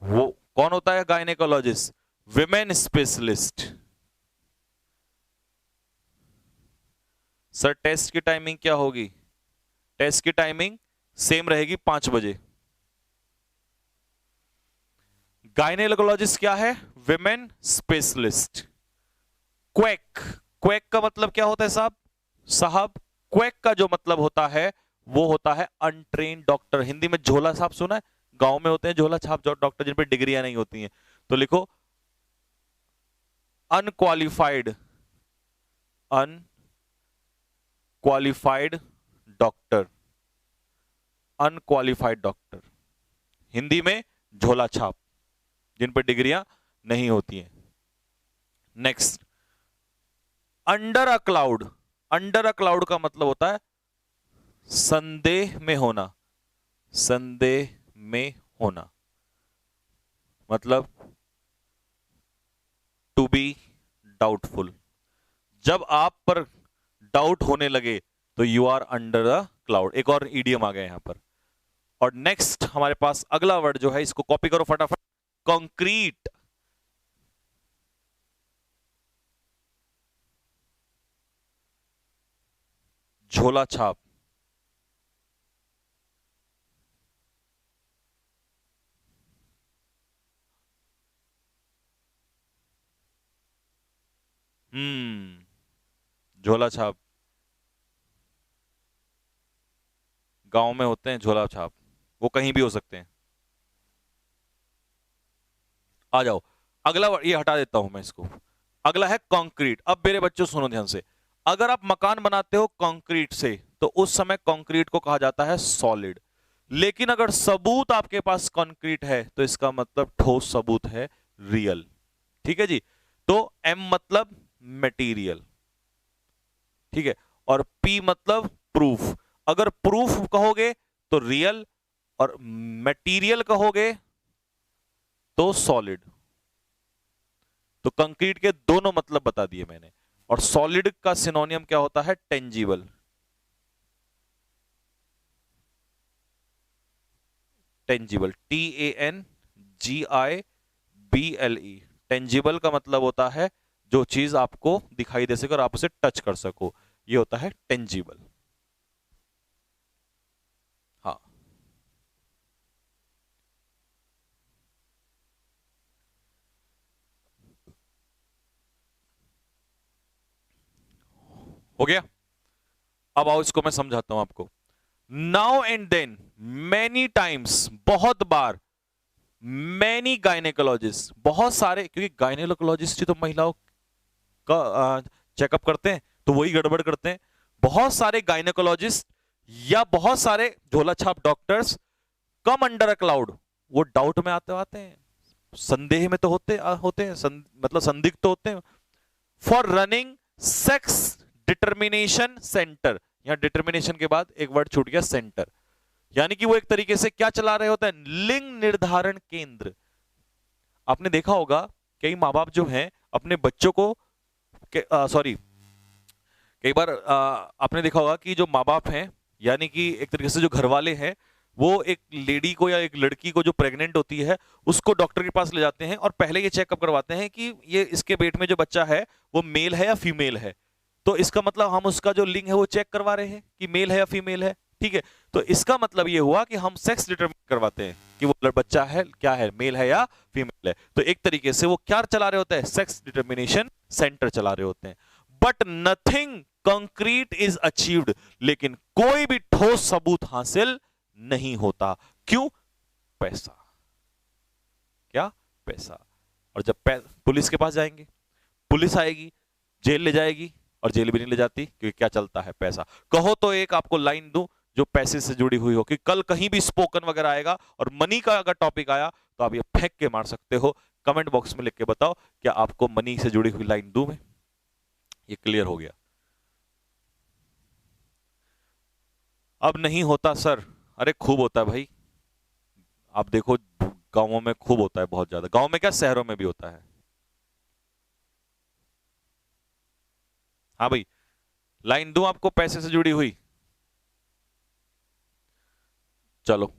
वो कौन होता है gynaecologist? Women specialist. Sir test की टाइमिंग क्या होगी? टेस्ट की टाइमिंग सेम रहेगी, 5 बजे। गायनेकोलॉजिस्ट क्या है? Women specialist. क्वेक, क्वेक का मतलब क्या होता है साहब? साहब, क्वेक का जो मतलब होता है वो होता है अनट्रेन्ड डॉक्टर। हिंदी में झोला छाप सुना है? गांव में होते हैं झोला छाप जो डॉक्टर, जिन पे डिग्रियां नहीं होती हैं। तो लिखो unqualified, unqualified doctor, unqualified doctor, Hindi में झोला छाप, जिन पर डिग्रियां नहीं होती हैं। Next, under a cloud. Under a cloud का मतलब होता है संदेह में होना, संदेह में होना, मतलब टू बी डाउटफुल। जब आप पर डाउट होने लगे तो you are under a cloud. एक और ईडियम आ गया यहां पर। और नेक्स्ट हमारे पास अगला वर्ड जो है, इसको कॉपी करो फटाफट, कंक्रीट। झोला छाप। झोला छाप गांव में होते हैं। झोला छाप वो कहीं भी हो सकते हैं। आ जाओ अगला ये हटा देता हूं मैं इसको। अगला है कंक्रीट। अब मेरे बच्चों सुनो ध्यान से। अगर आप मकान बनाते हो कंक्रीट से तो उस समय कंक्रीट को कहा जाता है सॉलिड। लेकिन अगर सबूत आपके पास कंक्रीट है तो इसका मतलब ठोस सबूत है, रियल। ठीक है जी। तो एम मतलब मटेरियल, ठीक है, और पी मतलब प्रूफ। अगर प्रूफ कहोगे तो रियल, और मटेरियल कहोगे तो सॉलिड। तो कंक्रीट के दोनों मतलब बता दिए मैंने। और सॉलिड का सिनोनियम क्या होता है? टेंजिबल। Tangible, TANGIBLE। टेंजिबल का मतलब होता है जो चीज आपको दिखाई दे सके और आप उसे टच कर सको, ये होता है टेंजिबल। हाँ, हो गया। अब आओ इसको मैं समझाता हूं आपको। Now and then, many times, बहुत बार, मैनी गायनेकोलॉजिस्ट, बहुत सारे, क्योंकि गायनेकोलॉजिस्ट ही तो महिलाओं का चेकअप करते हैं, तो वही गड़बड़ करते हैं। बहुत सारे गायनेकोलॉजिस्ट या बहुत सारे झोला छाप doctors come under a cloud, वो डाउट में आते आते हैं, संदेह में तो होते हैं, मतलब संदिग्ध तो होते हैं, for running sex determination centre. यहां डिटर्मिनेशन के बाद एक वर्ड छूट गया, सेंटर। यानी कि वो एक तरीके से क्या चला रहे होते हैं? लिंग निर्धारण केंद्र। आपने देखा होगा कई माँ बाप जो हैं अपने बच्चों को, सॉरी, कई बार आपने देखा होगा कि जो माँ बाप हैं, यानी कि एक तरीके से जो घर वाले हैं, वो एक लेडी को या एक लड़की को जो प्रेग्नेंट होती है उसको डॉक्टर के पास ले जाते हैं और पहले ये चेकअप करवाते हैं कि ये इसके पेट में जो बच्चा है वो मेल है या फीमेल है। तो इसका मतलब हम उसका जो लिंग है वो चेक करवा रहे हैं कि मेल है या फीमेल है। ठीक है, तो इसका मतलब ये हुआ कि हम सेक्स डिटरमिन करवाते हैं कि वो बच्चा है क्या है, मेल है या फीमेल है। तो एक तरीके से वो क्या चला रहे होते हैं? सेक्स डिटर्मिनेशन सेंटर चला रहे होते हैं। But nothing concrete is achieved, लेकिन कोई भी ठोस सबूत हासिल नहीं होता। क्यों? पैसा। क्या? पैसा। और जब पुलिस के पास जाएंगे, पुलिस आएगी, जेल ले जाएगी, और जेल भी नहीं ले जाती क्योंकि क्या चलता है? पैसा। कहो तो एक आपको लाइन दूं जो पैसे से जुड़ी हुई हो, कि कल कहीं भी स्पोकन वगैरह आएगा और मनी का अगर टॉपिक आया तो आप ये फेंक के मार सकते हो। कमेंट बॉक्स में लिख के बताओ क्या आपको मनी से जुड़ी हुई लाइन दूं मैं। ये क्लियर हो गया? अब नहीं होता सर। अरे खूब होता है भाई, आप देखो गांवों में खूब होता है, बहुत ज्यादा। गांव में क्या, शहरों में भी होता है। हाँ भाई, लाइन दूं आपको पैसे से जुड़ी हुई? चलो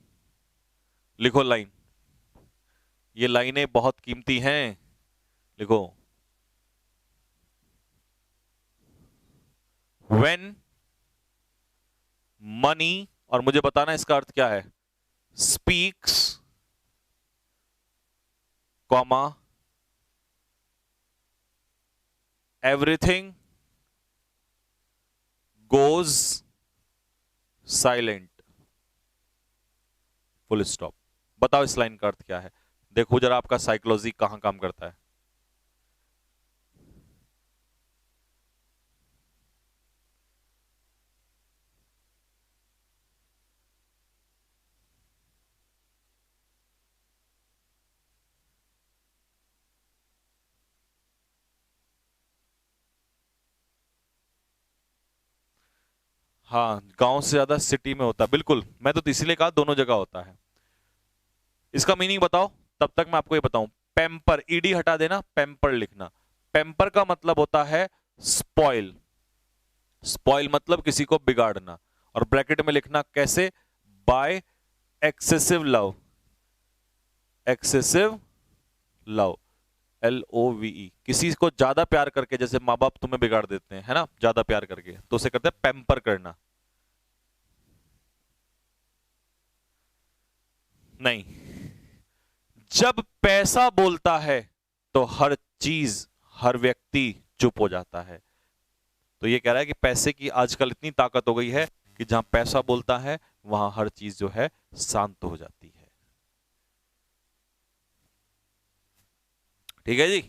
लिखो लाइन। ये लाइनें बहुत कीमती हैं, लिखो। व्हेन मनी, और मुझे बताना इसका अर्थ क्या है, speaks, comma, everything goes silent, full stop. बताओ इस लाइन का अर्थ क्या है? देखो जरा आपका साइकोलॉजी कहां काम करता है। हाँ, गांव से ज्यादा सिटी में होता है, बिल्कुल। मैं तो इसीलिए कहा दोनों जगह होता है। इसका मीनिंग बताओ, तब तक मैं आपको ये बताऊं। पेम्पर, ईडी हटा देना, पेम्पर लिखना। पेम्पर का मतलब होता है स्पॉइल। स्पॉइल मतलब किसी को बिगाड़ना, और ब्रैकेट में लिखना कैसे? By excessive love. Excessive love, LOVE, किसी को ज्यादा प्यार करके, जैसे माँ बाप तुम्हें बिगाड़ देते हैं, है ना, ज्यादा प्यार करके, तो उसे कहते हैं पैम्पर करना। नहीं, जब पैसा बोलता है तो हर चीज, हर व्यक्ति चुप हो जाता है। तो ये कह रहा है कि पैसे की आजकल इतनी ताकत हो गई है कि जहां पैसा बोलता है वहां हर चीज जो है शांत हो जाती है। ठीक है जी,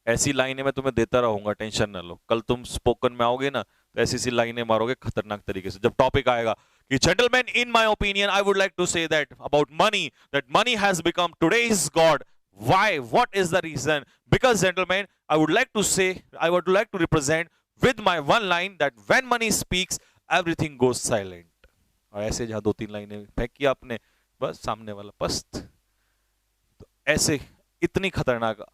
ऐसी लाइनें मैं तुम्हें देता रहूंगा, टेंशन ना लो। कल तुम स्पोकन में आओगे ना तो ऐसी सी लाइनें मारोगे खतरनाक तरीके से। जब टॉपिक आएगा कि gentleman, in my opinion I would like to say that about money, that money has become today's god, why, what is the reason, because gentleman I would like to say, I would like to represent with my one line that when money speaks everything goes silent. और ऐसे जहां 2-3 लाइनें फेंकी आपने, बस सामने वाला पस्त। तो ऐसे इतनी खतरनाक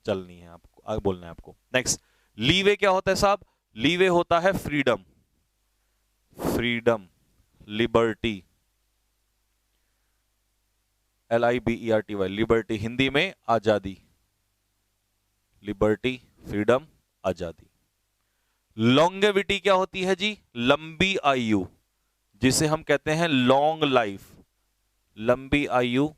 चलनी है आपको, आगे बोलना है आपको। नेक्स्ट, लीवे क्या होता है साहब? लीवे होता है freedom, freedom, liberty, LIBERTY, liberty, Hindi में आजादी, लिबर्टी, फ्रीडम, आजादी। लॉन्गेविटी क्या होती है जी? लंबी आयु, जिसे हम कहते हैं लॉन्ग लाइफ, लंबी आयु,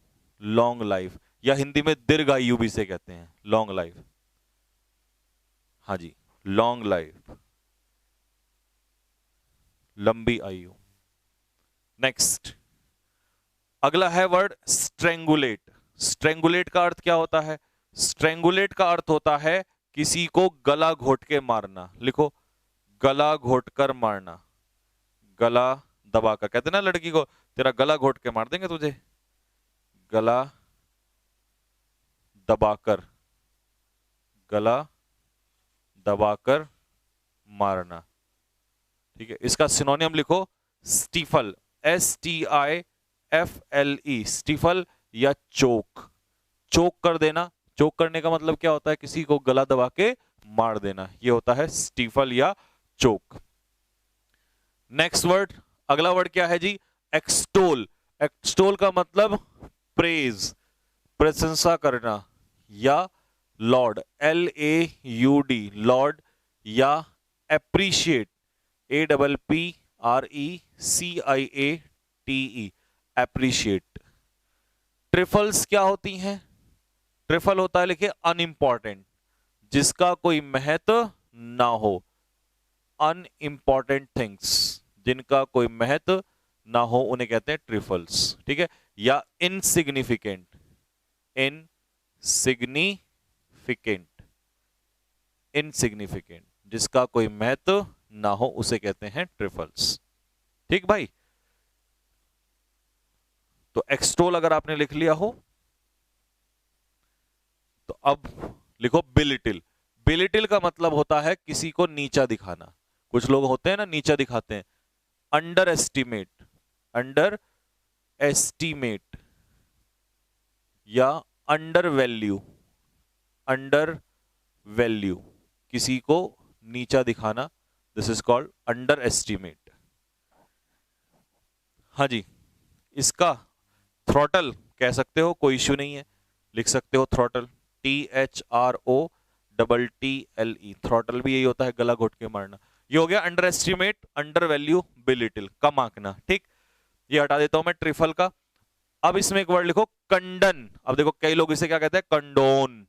लॉन्ग लाइफ, या हिंदी में दीर्घ आयु भी से कहते हैं, लॉन्ग लाइफ। हाँ जी, लॉन्ग लाइफ, लंबी आयु। नेक्स्ट, अगला है वर्ड स्ट्रेंगुलेट। स्ट्रेंगुलेट का अर्थ क्या होता है? स्ट्रेंगुलेट का अर्थ होता है किसी को गला घोट के मारना। लिखो, गला घोट कर मारना, गला दबाकर। कहते ना लड़की को, तेरा गला घोट के मार देंगे तुझे, गला दबाकर, गला दबाकर मारना। ठीक है, इसका सिनोनियम लिखो, स्टीफल, STIFLE, स्टीफल, या चोक, चोक कर देना। चोक करने का मतलब क्या होता है? किसी को गला दबा के मार देना, ये होता है स्टीफल या चोक। नेक्स्ट वर्ड, अगला वर्ड क्या है जी? एक्सटोल। एक्सटोल का मतलब प्रेज, प्रशंसा करना, या लॉर्ड, LAUD, लॉर्ड, या एप्रिशिएट, APPRECIATE, एप्रिशिएट। ट्रिफल्स क्या होती हैं? ट्रिफल होता है, लिखिए, अनइंपॉर्टेंट, जिसका कोई महत्व ना हो, अनइंपॉर्टेंट थिंग्स, जिनका कोई महत्व ना हो, उन्हें कहते हैं ट्रिफल्स। ठीक है, या इनसिग्निफिकेंट, इनसिग्निफिकेंट, इनसिग्निफिकेंट, जिसका कोई महत्व ना हो, उसे कहते हैं ट्रिफल्स। ठीक भाई, तो एक्सटोल अगर आपने लिख लिया हो तो अब लिखो बिलिटिल। बिलिटिल का मतलब होता है किसी को नीचा दिखाना। कुछ लोग होते हैं ना, नीचा दिखाते हैं। अंडर एस्टिमेट, अंडर एस्टिमेट, या अंडर वैल्यू, अंडर वैल्यू, किसी को नीचा दिखाना, this is called under estimate. हाँ जी, इसका थ्रॉटल कह सकते हो, कोई इश्यू नहीं है, लिख सकते हो थ्रॉटल, THROTTLE, थ्रॉटल भी यही होता है, गला घोट के मारना। ये हो गया underestimate, undervalue, belittle, कम आंकना। ठीक, ये हटा देता हूं मैं ट्रिफल का। अब इसमें एक वर्ड लिखो, कंडन। अब देखो कई लोग इसे क्या कहते हैं? कंडोन।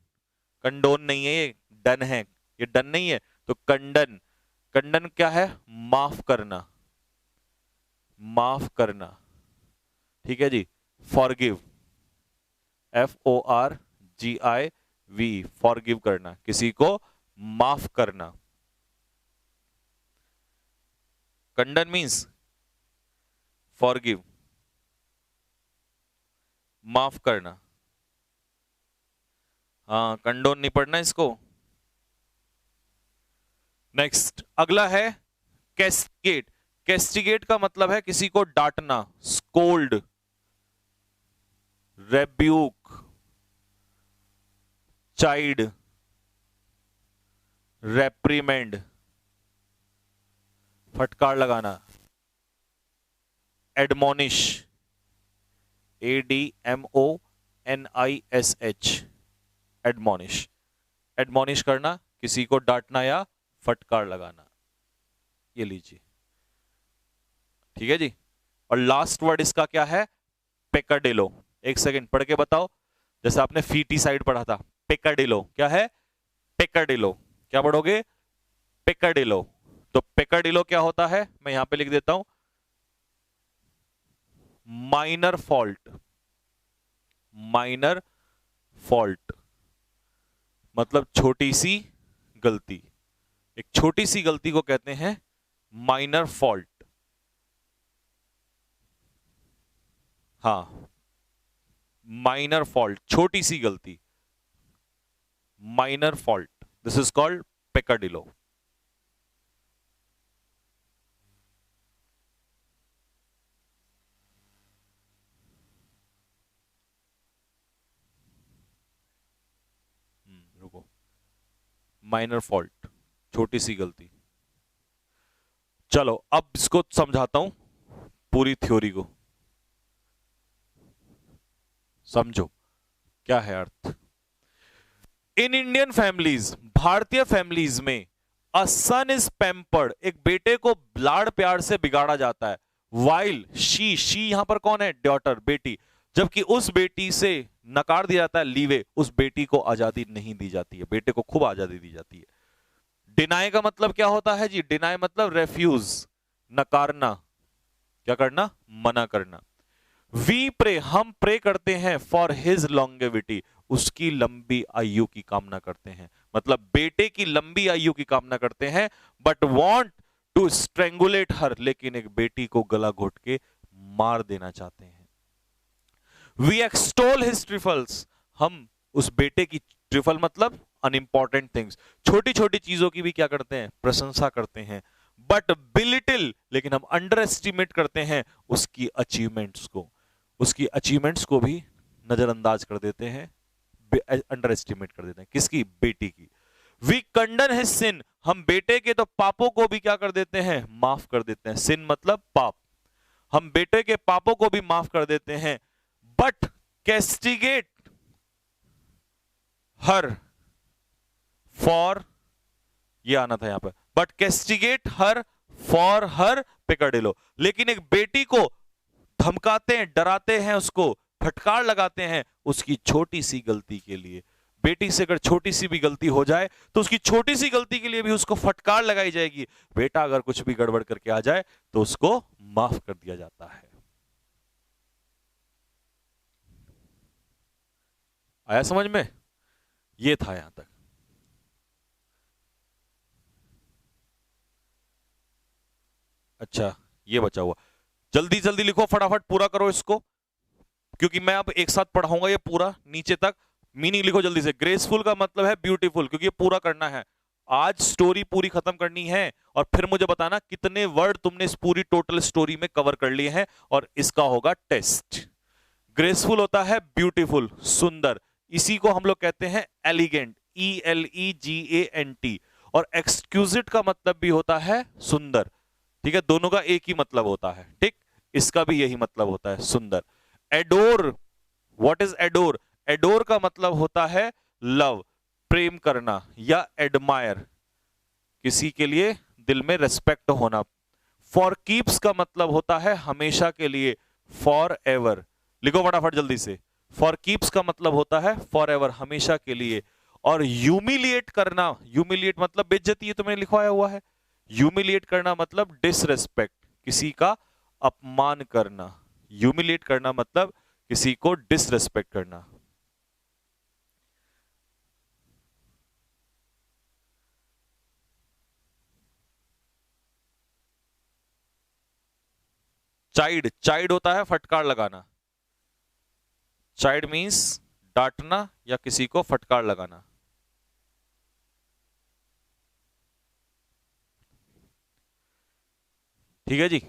कंडोन नहीं है ये, डन है, ये डन नहीं है, तो कंडन। कंडन क्या है? माफ करना, माफ करना। ठीक है जी, फॉरगिव, FORGIV, फॉरगिव करना, किसी को माफ करना। कंडन मीन्स फॉरगिव, माफ करना। हाँ, कंडोन नहीं पढ़ना इसको। नेक्स्ट, अगला है कैस्टिगेट। कैस्टिगेट का मतलब है किसी को डांटना, स्कोल्ड, रेब्यूक, चाइड, रेप्रीमेंड, फटकार लगाना, एडमोनिश, ADMONISH, एडमोनिश, एडमोनिश करना, किसी को डांटना या फटकार लगाना। ये लीजिए, ठीक है जी। और लास्ट वर्ड इसका क्या है? पेकाडिलो। एक सेकंड पढ़ के बताओ, जैसे आपने फीटी साइड पढ़ा था। पेकाडिलो क्या है? पेकाडिलो। क्या पढ़ोगे? पेकाडिलो। तो पेकाडिलो क्या होता है? मैं यहां पे लिख देता हूं, माइनर फॉल्ट। माइनर फॉल्ट मतलब छोटी सी गलती। एक छोटी सी गलती को कहते हैं माइनर फॉल्ट। हाँ, माइनर फॉल्ट, छोटी सी गलती, minor fault, this is called peccadillo. रुको, माइनर फॉल्ट, छोटी सी गलती। चलो अब इसको समझाता हूं, पूरी थ्योरी को समझो क्या है अर्थ। इन इंडियन फैमिलीज, भारतीय फैमिलीज में अ सन इज पैम्पर्ड, एक बेटे को लाड़ प्यार से बिगाड़ा जाता है। वाइल शी यहां पर कौन है? डॉटर, बेटी। जबकि उस बेटी से नकार दिया जाता है, लीवे, उस बेटी को आजादी नहीं दी जाती है, बेटे को खूब आजादी दी जाती है। डिनाई का मतलब क्या होता है जी? डिनाई मतलब रेफ्यूज, नकारना, क्या करना? मना करना। वी प्रे, हम प्रे करते हैं फॉर हिज लॉन्गेविटी, उसकी लंबी आयु की कामना करते हैं। मतलब बेटे की लंबी आयु की कामना करते हैं, बट वॉन्ट टू स्ट्रेंगुलेट हर, लेकिन एक बेटी को गला घोट के मार देना चाहते हैं। वी एक्सटोल हिज ट्रिफल्स, हम उस बेटे की, ट्रिफल मतलब अनइंपॉर्टेंट थिंग्स, छोटी छोटी चीजों की भी क्या करते हैं? प्रशंसा करते हैं। बट बिलिटिल, लेकिन हम अंडर एस्टिमेट करते हैं उसकी अचीवमेंट्स को, उसकी अचीवमेंट्स को भी नजरअंदाज कर देते हैं, अंडर एस्टिमेट कर देते हैं। किसकी? बेटी की। वी कंडन हिज सिन, हम बेटे के तो पापों को भी क्या कर देते हैं? माफ कर देते हैं। सिन मतलब पाप, हम बेटे के पापों को भी माफ कर देते हैं। बट कैस्टिगेट हर फॉर, ये आना था यहां पर, बट कैस्टिगेट हर फॉर हर पेकाडिलो, लेकिन एक बेटी को धमकाते हैं, डराते हैं, उसको फटकार लगाते हैं उसकी छोटी सी गलती के लिए। बेटी से अगर छोटी सी भी गलती हो जाए तो उसकी छोटी सी गलती के लिए भी उसको फटकार लगाई जाएगी। बेटा अगर कुछ भी गड़बड़ करके आ जाए तो उसको माफ कर दिया जाता है। आया समझ में? ये था यहां तक। अच्छा, ये बचा हुआ, जल्दी जल्दी लिखो, फटाफट पूरा करो इसको, क्योंकि मैं अब एक साथ पढ़ाऊंगा ये पूरा नीचे तक। मीनिंग लिखो जल्दी से। ग्रेसफुल का मतलब है ब्यूटीफुल, क्योंकि ये पूरा करना है आज, स्टोरी पूरी खत्म करनी है। और फिर मुझे बताना कितने वर्ड तुमने इस पूरी टोटल स्टोरी में कवर कर लिए हैं, और इसका होगा टेस्ट। ग्रेसफुल होता है ब्यूटीफुल, सुंदर, इसी को हम लोग कहते हैं एलिगेंट, ELEGANT। और एक्सक्यूजिट का मतलब भी होता है सुंदर, ठीक है, दोनों का एक ही मतलब होता है, ठीक, इसका भी यही मतलब होता है, सुंदर। Adore, what is adore? Adore का मतलब होता है लव, प्रेम करना, या एडमायर, किसी के लिए दिल में रेस्पेक्ट होना। फॉर कीप्स का मतलब होता है हमेशा के लिए, फॉर एवर, लिखो फटाफट जल्दी से। फॉर कीप्स का मतलब होता है फॉर एवर, हमेशा के लिए। और ह्यूमिलिएट करना, ह्यूमिलिएट मतलब बेइज्जती, है तुमने लिखवाया हुआ है। ह्यूमिलिएट करना मतलब डिसरेस्पेक्ट, किसी का अपमान करना। ह्यूमिलिएट करना मतलब किसी को डिसरेस्पेक्ट करना। चाइड, चाइड होता है फटकार लगाना। चाइड मींस डांटना या किसी को फटकार लगाना। ठीक है जी,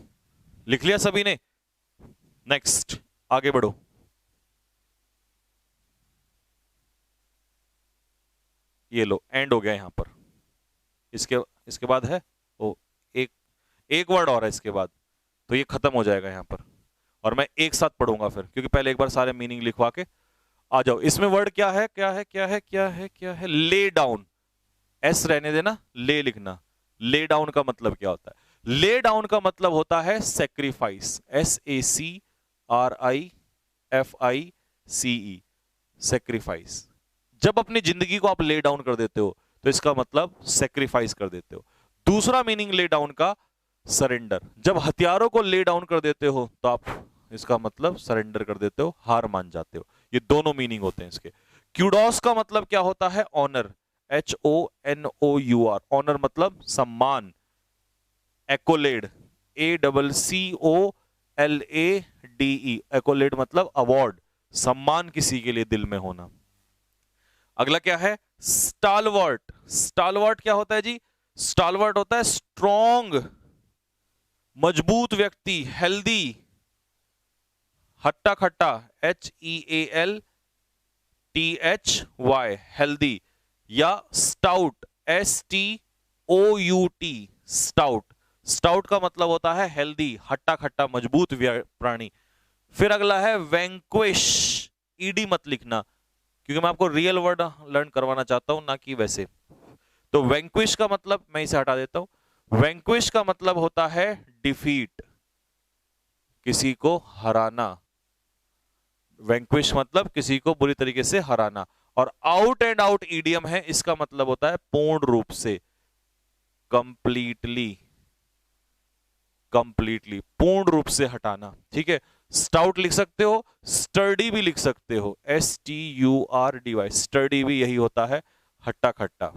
लिख लिया सभी ने? नेक्स्ट, आगे बढ़ो। ये लो, एंड हो गया यहां पर। इसके इसके बाद है ओ, एक एक वर्ड और है इसके बाद, तो ये खत्म हो जाएगा यहां पर। और मैं एक साथ पढ़ूंगा फिर, क्योंकि पहले एक बार सारे मीनिंग लिखवा के आ जाओ, इसमें वर्ड क्या है, क्या है, क्या है, क्या है, क्या है, ले डाउन। एस रहने देना, ले लिखना। ले डाउन का मतलब क्या होता है? ले डाउन का मतलब होता है सेक्रीफाइस, SACRIFICE, सेक्रीफाइस। जब अपनी जिंदगी को आप ले डाउन कर देते हो तो इसका मतलब सेक्रीफाइस कर देते हो। दूसरा मीनिंग ले डाउन का सरेंडर, जब हथियारों को ले डाउन कर देते हो तो आप इसका मतलब सरेंडर कर देते हो, हार मान जाते हो। ये दोनों मीनिंग होते हैं इसके। क्यूडोस का मतलब क्या होता है? ऑनर, HONOUR, ऑनर मतलब सम्मान। एक्कोलेड, ACCOLADE, एक्कोलेड मतलब अवार्ड, सम्मान किसी के लिए दिल में होना। अगला क्या है? स्टालवर्ट। स्टालवर्ट क्या होता है जी? स्टालवर्ट होता है स्ट्रॉन्ग, मजबूत व्यक्ति, हेल्दी। हट्टा खट्टा, HEALTHY, हेल्दी। या स्टाउट, STOUT, स्टाउट। स्टाउट का मतलब होता है हेल्दी, हट्टा खट्टा, मजबूत प्राणी। फिर अगला है वैंक्विश। ED मत लिखना क्योंकि मैं आपको रियल वर्ड लर्न करवाना चाहता हूं, ना कि वैसे। तो वैंक्विश का मतलब, मैं इसे हटा देता हूं। वैंक्विश का मतलब होता है डिफीट, किसी को हराना। वैंक्विश मतलब किसी को बुरी तरीके से हराना। और आउट एंड आउट ईडियम है, इसका मतलब होता है पूर्ण रूप से, कंप्लीटली, कंप्लीटली, पूर्ण रूप से हटाना। ठीक है, स्टाउट लिख सकते हो, स्टर्डी भी लिख सकते हो, STURDY, स्टर्डी भी यही होता है, हट्टा खट्टा।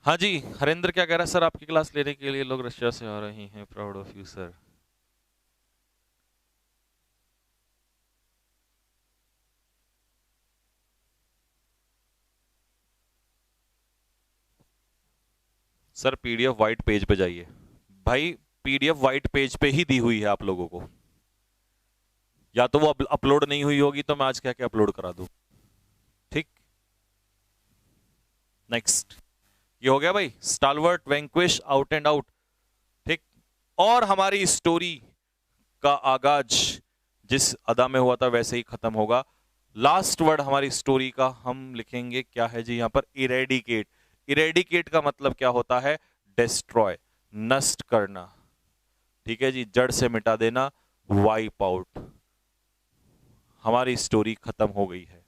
हाँ जी, हरेंद्र क्या कह रहा है? सर आपकी क्लास लेने के लिए लोग रशिया से आ रहे हैं, proud of you sir. Sir PDF white page पे जाइए भाई, PDF व्हाइट पेज पे ही दी हुई है आप लोगों को, या तो वो अपलोड नहीं हुई होगी तो मैं आज क्या क्या अपलोड करा दूं। ठीक, नेक्स्ट। ये हो गया भाई, स्टालवर्ट, वैंक्विश, आउट एंड आउट। ठीक, और हमारी स्टोरी का आगाज जिस अदा में हुआ था वैसे ही खत्म होगा। लास्ट वर्ड हमारी स्टोरी का हम लिखेंगे, क्या है जी यहाँ पर? इरेडिकेट। इरेडिकेट का मतलब क्या होता है? डिस्ट्रॉय, नष्ट करना। ठीक है जी, जड़ से मिटा देना, वाइप आउट। हमारी स्टोरी खत्म हो गई है।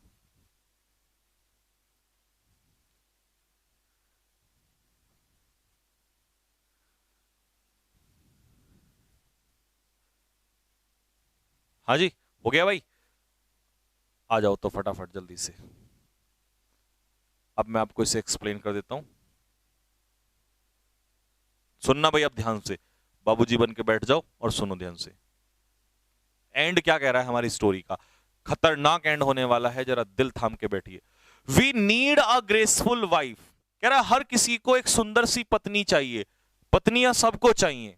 हाँ जी, हो गया भाई, आ जाओ तो फटाफट जल्दी से। अब मैं आपको इसे एक्सप्लेन कर देता हूं, सुनना भाई अब ध्यान से, बाबूजी बन के बैठ जाओ और सुनो ध्यान से। एंड क्या कह रहा है हमारी स्टोरी का? खतरनाक एंड होने वाला है, जरा दिल थाम के बैठिए। We need a graceful wife, कह रहा है हर किसी को एक सुंदर सी पत्नी चाहिए, पत्नियां सबको चाहिए।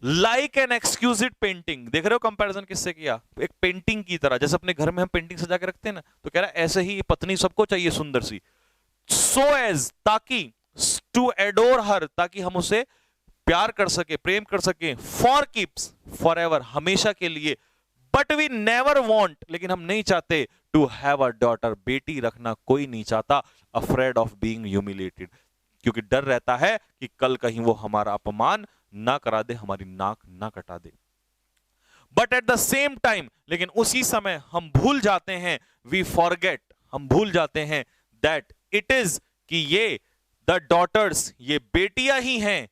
लाइक एन एक्सक्यूजिट पेंटिंग, देख रहे हो कंपैरिजन किससे किया? एक पेंटिंग की तरह, जैसे अपने घर में हम पेंटिंग सजा के रखते हैं ना, तो कह रहा है ऐसे ही पत्नी सबको चाहिए सुंदर सी। सो एज, ताकि, टू एडोर हर, ताकि हम उसे प्यार कर सके, प्रेम कर सके। फॉर कीप्स, फॉर एवर, हमेशा के लिए। बट वी नेवर वॉन्ट, लेकिन हम नहीं चाहते, टू हैव अ डॉटर, बेटी रखना कोई नहीं चाहता। अफ्रेड ऑफ बीइंग ह्यूमिलेटेड, क्योंकि डर रहता है कि कल कहीं वो हमारा अपमान ना करा दे, हमारी नाक ना कटा दे। But at the same time, लेकिन उसी समय हम भूल जाते हैं, वी फॉरगेट, हम भूल जाते हैं, दैट इट इज, कि ये, द डॉटर्स, ये बेटियां ही हैं।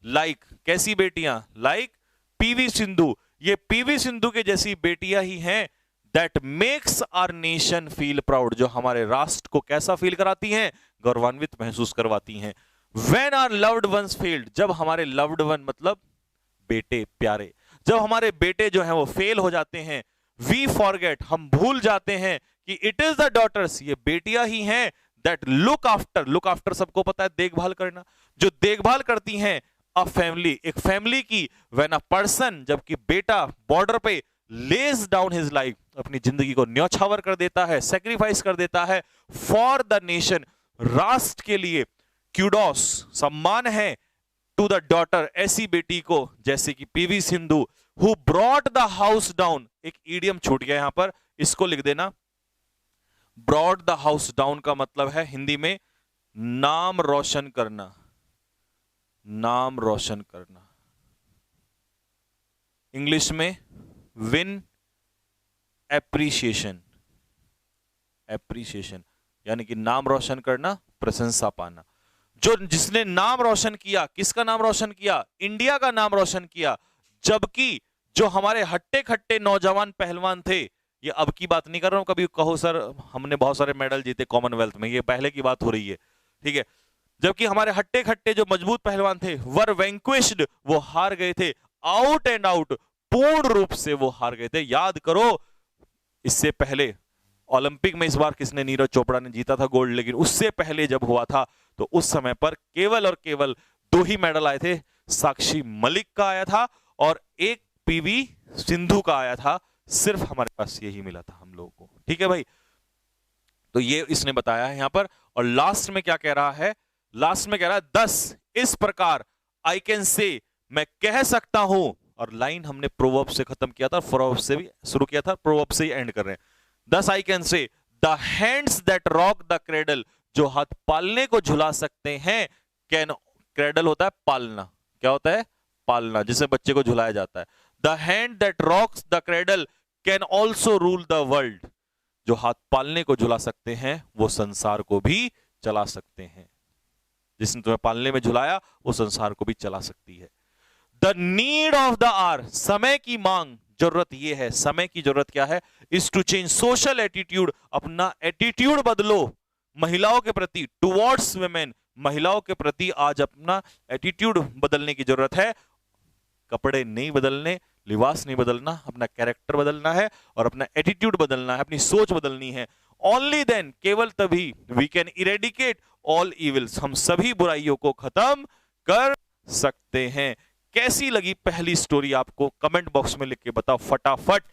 लाइक, कैसी बेटियां? लाइक PV सिंधु, ये PV सिंधु के जैसी बेटियां ही हैं। That makes our nation feel proud, जो हमारे राष्ट्र को कैसा फील कराती हैं? गौरवान्वित महसूस करवाती हैं। When our loved ones failed, जब हमारे loved one मतलब बेटे प्यारे, जब हमारे बेटे जो हैं वो फेल हो जाते हैं, वी फॉरगेट, हम भूल जाते हैं कि इट इज द डॉटर्स, ये बेटियां ही हैं, that look after, look after सबको पता है देखभाल करना, जो देखभाल करती हैं अ फैमिली, एक फैमिली की। व्हेन अ पर्सन, जबकि बेटा बॉर्डर पे, लेज डाउन हिज लाइफ, अपनी जिंदगी को न्यौछावर कर देता है, सेक्रीफाइस कर देता है, फॉर द नेशन, राष्ट्र के लिए। क्यूडोस, सम्मान है, टू द डॉटर, ऐसी बेटी को जैसे कि PV Sindhu, who brought the house down, एक ईडियम छूट गया यहां पर, इसको लिख देना। ब्रॉट द हाउस डाउन का मतलब है हिंदी में नाम रोशन करना, नाम रोशन करना। इंग्लिश में विन एप्रिसिएशन, एप्रिसिएशन यानी कि नाम रोशन करना, प्रशंसा पाना। जो जिसने नाम रोशन किया, किसका नाम रोशन किया? इंडिया का नाम रोशन किया। जबकि जो हमारे हट्टे खट्टे नौजवान पहलवान थे, ये अब की बात नहीं कर रहा हूं, कभी कहो सर हमने बहुत सारे मेडल जीते कॉमनवेल्थ में, ये पहले की बात हो रही है, ठीक है। जबकि हमारे हट्टे खट्टे जो मजबूत पहलवान थे, वर वैंक्विश्ड, वो हार गए थे, आउट एंड आउट, पूर्ण रूप से वो हार गए थे। याद करो इससे पहले ओलंपिक में इस बार किसने, नीरज चोपड़ा ने जीता था गोल्ड, लेकिन उससे पहले जब हुआ था तो उस समय पर केवल और केवल 2 ही मेडल आए थे। साक्षी मलिक का आया था और एक पीवी सिंधु का आया था, सिर्फ हमारे पास यही मिला था हम लोगों को, ठीक है भाई। तो ये इसने बताया है यहां पर। और लास्ट में क्या कह रहा है? लास्ट में कह रहा है 10 इस प्रकार आई कैन से, मैं कह सकता हूं। और लाइन हमने प्रोवर्ब से खत्म किया था, प्रोवर्ब से भी शुरू किया था, प्रोवर्ब से ही एंड कर रहे हैं। 10 I can say the hands that rock the cradle, जो हाथ पालने को झुला सकते हैं। कैन, क्रेडल होता है पालना, क्या होता है? पालना, जिसे बच्चे को झुलाया जाता है। The hand that rocks the cradle can also rule the world, जो हाथ पालने को झुला सकते हैं वो संसार को भी चला सकते हैं। जिसने तुम्हें पालने में झुलाया वो संसार को भी चला सकती है। The need of the hour, समय की मांग, जरूरत ये है, समय की जरूरत क्या है? Is to change social attitude, अपना एटीट्यूड बदलो महिलाओं के प्रति, टुवर्ड्स वुमेन, महिलाओं के प्रति आज अपना एटीट्यूड बदलने की जरूरत है। कपड़े नहीं बदलने, लिबास नहीं बदलना, अपना कैरेक्टर बदलना है और अपना एटीट्यूड बदलना है, अपनी सोच बदलनी है। ओनली देन, केवल तभी, we can eradicate all evils, हम सभी बुराइयों को खत्म कर सकते हैं। कैसी लगी पहली स्टोरी आपको? कमेंट बॉक्स में लिख के बताओ फटाफट।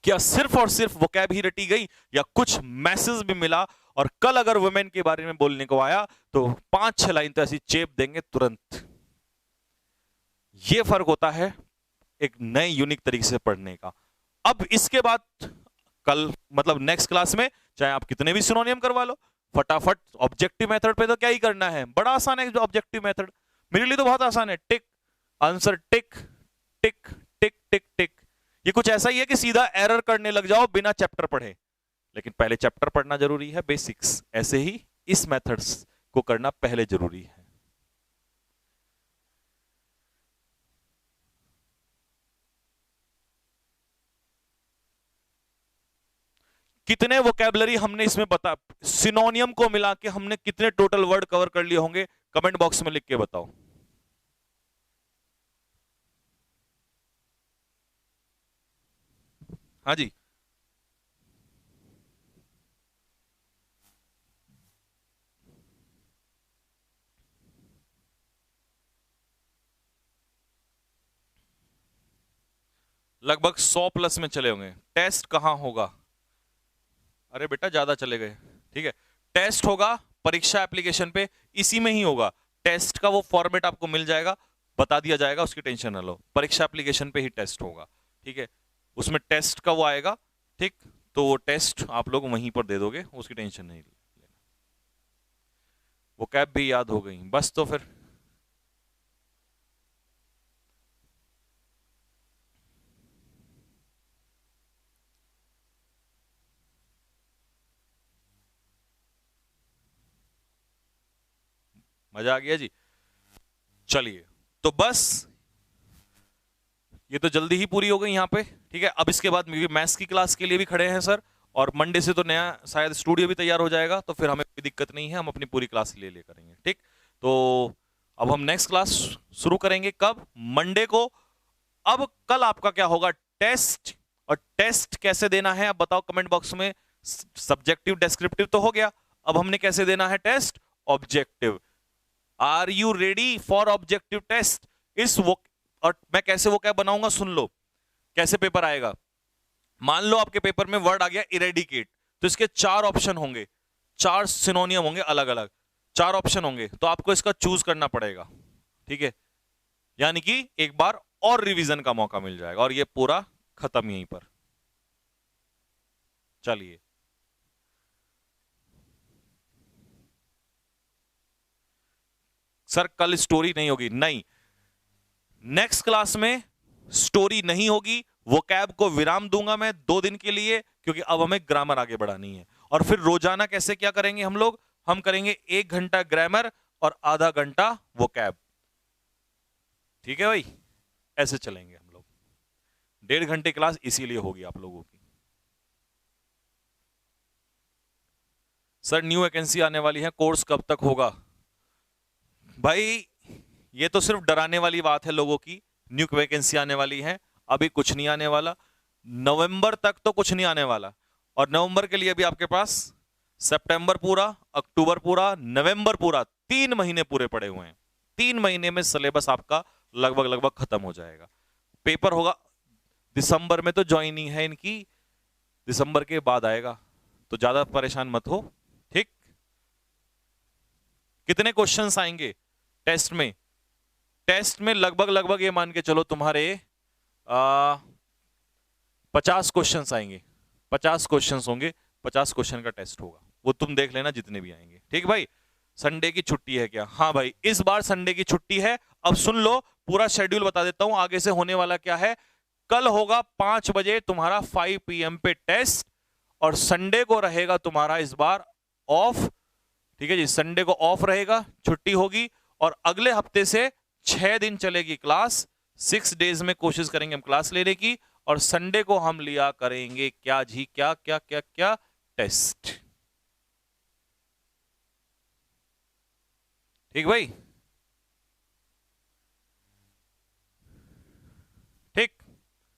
क्या सिर्फ और सिर्फ वोकैब ही रटी गई या कुछ मैसेज भी मिला? और कल अगर वुमेन के बारे में बोलने को आया तो 5-6 लाइन तो ऐसी चेप देंगे तुरंत। यह फर्क होता है एक नए यूनिक तरीके से पढ़ने का। अब इसके बाद कल मतलब नेक्स्ट क्लास में चाहे आप कितने भी सिनोनियम करवा लो, फटाफट ऑब्जेक्टिव मेथड पे तो क्या ही करना है, बड़ा आसान है ऑब्जेक्टिव मेथड। मेरे लिए तो बहुत आसान है, टिक आंसर, टिक टिक टिक टिक टिक। ये कुछ ऐसा ही है कि सीधा एरर करने लग जाओ बिना चैप्टर पढ़े, लेकिन पहले चैप्टर पढ़ना जरूरी है, बेसिक्स। ऐसे ही इस मेथड्स को करना पहले जरूरी है। कितने वोकैबुलरी हमने इसमें बता, सिनोनियम को मिला के हमने कितने टोटल वर्ड कवर कर लिए होंगे? कमेंट बॉक्स में लिख के बताओ। हाँ जी, लगभग 100 प्लस में चले होंगे। टेस्ट कहां होगा? अरे बेटा ज्यादा चले गए, ठीक है। टेस्ट होगा परीक्षा एप्लीकेशन पे, इसी में ही होगा। टेस्ट का वो फॉर्मेट आपको मिल जाएगा, बता दिया जाएगा, उसकी टेंशन ना लो। परीक्षा एप्लीकेशन पे ही टेस्ट होगा, ठीक है। उसमें टेस्ट का वो आएगा, ठीक। तो वो टेस्ट आप लोग वहीं पर दे दोगे, उसकी टेंशन नहीं लेना। वो कैब भी याद हो गई बस, तो फिर मजा आ गया जी। चलिए, तो बस ये तो जल्दी ही पूरी हो गई यहाँ पे, ठीक है। अब इसके बाद मैथ्स की क्लास के लिए भी खड़े हैं सर, और मंडे से तो नया शायद स्टूडियो भी तैयार हो जाएगा, तो फिर हमें कोई दिक्कत नहीं है, हम अपनी पूरी क्लास ले करेंगे, ठीक। तो अब हम नेक्स्ट क्लास शुरू करेंगे कब? मंडे को। अब कल आपका क्या होगा? टेस्ट। और टेस्ट कैसे देना है अब बताओ कमेंट बॉक्स में। सब्जेक्टिव डिस्क्रिप्टिव तो हो गया, अब हमने कैसे देना है test? Objective. Are you ready for objective test? इस वो, और मैं कैसे वो क्या बनाऊंगा सुन लो, कैसे पेपर आएगा। मान लो आपके पेपर में वर्ड आ गया इरेडिकेट, तो इसके 4 ऑप्शन होंगे, 4 सिनोनियम होंगे अलग अलग, 4 ऑप्शन होंगे, तो आपको इसका चूज करना पड़ेगा, ठीक है, यानी कि एक बार और रिवीजन का मौका मिल जाएगा और ये पूरा खत्म यहीं पर। चलिए, सर कल स्टोरी नहीं होगी, नहीं, नेक्स्ट क्लास में स्टोरी नहीं होगी। वोकैब को विराम दूंगा मैं 2 दिन के लिए, क्योंकि अब हमें ग्रामर आगे बढ़ानी है। और फिर रोजाना कैसे क्या करेंगे हम लोग, हम करेंगे 1 घंटा ग्रामर और आधा घंटा वोकैब। ठीक है भाई, ऐसे चलेंगे हम लोग। 1.5 घंटे क्लास इसीलिए होगी आप लोगों की। सर न्यू वैकेंसी आने वाली है, कोर्स कब तक होगा? भाई ये तो सिर्फ डराने वाली बात है लोगों की, न्यू वैकेंसी आने वाली है, अभी कुछ नहीं आने वाला। नवंबर तक तो कुछ नहीं आने वाला, और नवंबर के लिए भी आपके पास सितंबर पूरा, अक्टूबर पूरा, नवंबर पूरा, 3 महीने पूरे पड़े हुए हैं। 3 महीने में सिलेबस आपका लगभग खत्म हो जाएगा। पेपर होगा दिसंबर में, तो ज्वाइनिंग है इनकी दिसंबर के बाद आएगा, तो ज्यादा परेशान मत हो। ठीक, कितने क्वेश्चंस आएंगे टेस्ट में? टेस्ट में लगभग ये मान के चलो तुम्हारे 50 क्वेश्चंस आएंगे, 50 क्वेश्चंस होंगे, 50 क्वेश्चन का टेस्ट होगा, वो तुम देख लेना जितने भी आएंगे। ठीक भाई, संडे की छुट्टी है क्या? हाँ भाई, इस बार संडे की छुट्टी है। अब सुन लो, पूरा शेड्यूल बता देता हूं आगे से होने वाला क्या है। कल होगा 5 बजे तुम्हारा 5 PM पे टेस्ट, और संडे को रहेगा तुम्हारा इस बार ऑफ। ठीक है जी, संडे को ऑफ रहेगा, छुट्टी होगी, और अगले हफ्ते से 6 दिन चलेगी क्लास। 6 डेज में कोशिश करेंगे हम क्लास लेने की, और संडे को हम लिया करेंगे क्या जी, क्या क्या क्या क्या, टेस्ट। ठीक भाई, ठीक।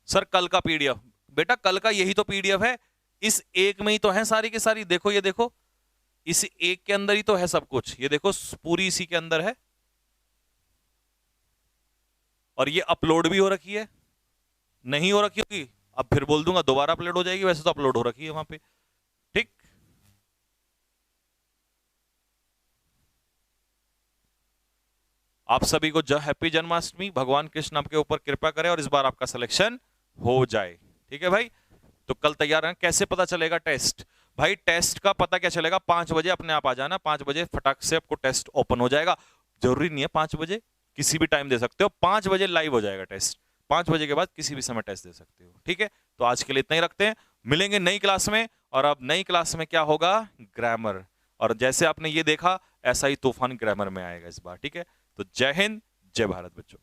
सर कल का पीडीएफ, बेटा कल का यही तो पीडीएफ है, इस एक में ही तो है सारी की सारी। देखो ये देखो, इस एक के अंदर ही तो है सब कुछ, ये देखो पूरी इसी के अंदर है, और ये अपलोड भी हो रखी है। नहीं हो रखी होगी अब फिर बोल दूंगा, दोबारा अपलोड हो जाएगी, वैसे तो अपलोड हो रखी है वहां पे। ठीक, आप सभी को हैप्पी जन्माष्टमी, भगवान कृष्ण आपके ऊपर कृपा करे और इस बार आपका सिलेक्शन हो जाए। ठीक है भाई, तो कल तैयार हैं। कैसे पता चलेगा टेस्ट? भाई टेस्ट का पता क्या चलेगा, 5 बजे अपने आप आ जाना, 5 बजे फटाक से आपको टेस्ट ओपन हो जाएगा। जरूरी नहीं है 5 बजे, किसी भी टाइम दे सकते हो, 5 बजे लाइव हो जाएगा टेस्ट। 5 बजे के बाद किसी भी समय टेस्ट दे सकते हो। ठीक है, तो आज के लिए इतना ही रखते हैं, मिलेंगे नई क्लास में। और अब नई क्लास में क्या होगा, ग्रामर, और जैसे आपने ये देखा ऐसा ही तूफान ग्रामर में आएगा इस बार। ठीक है, तो जय हिंद, जय भारत बच्चों।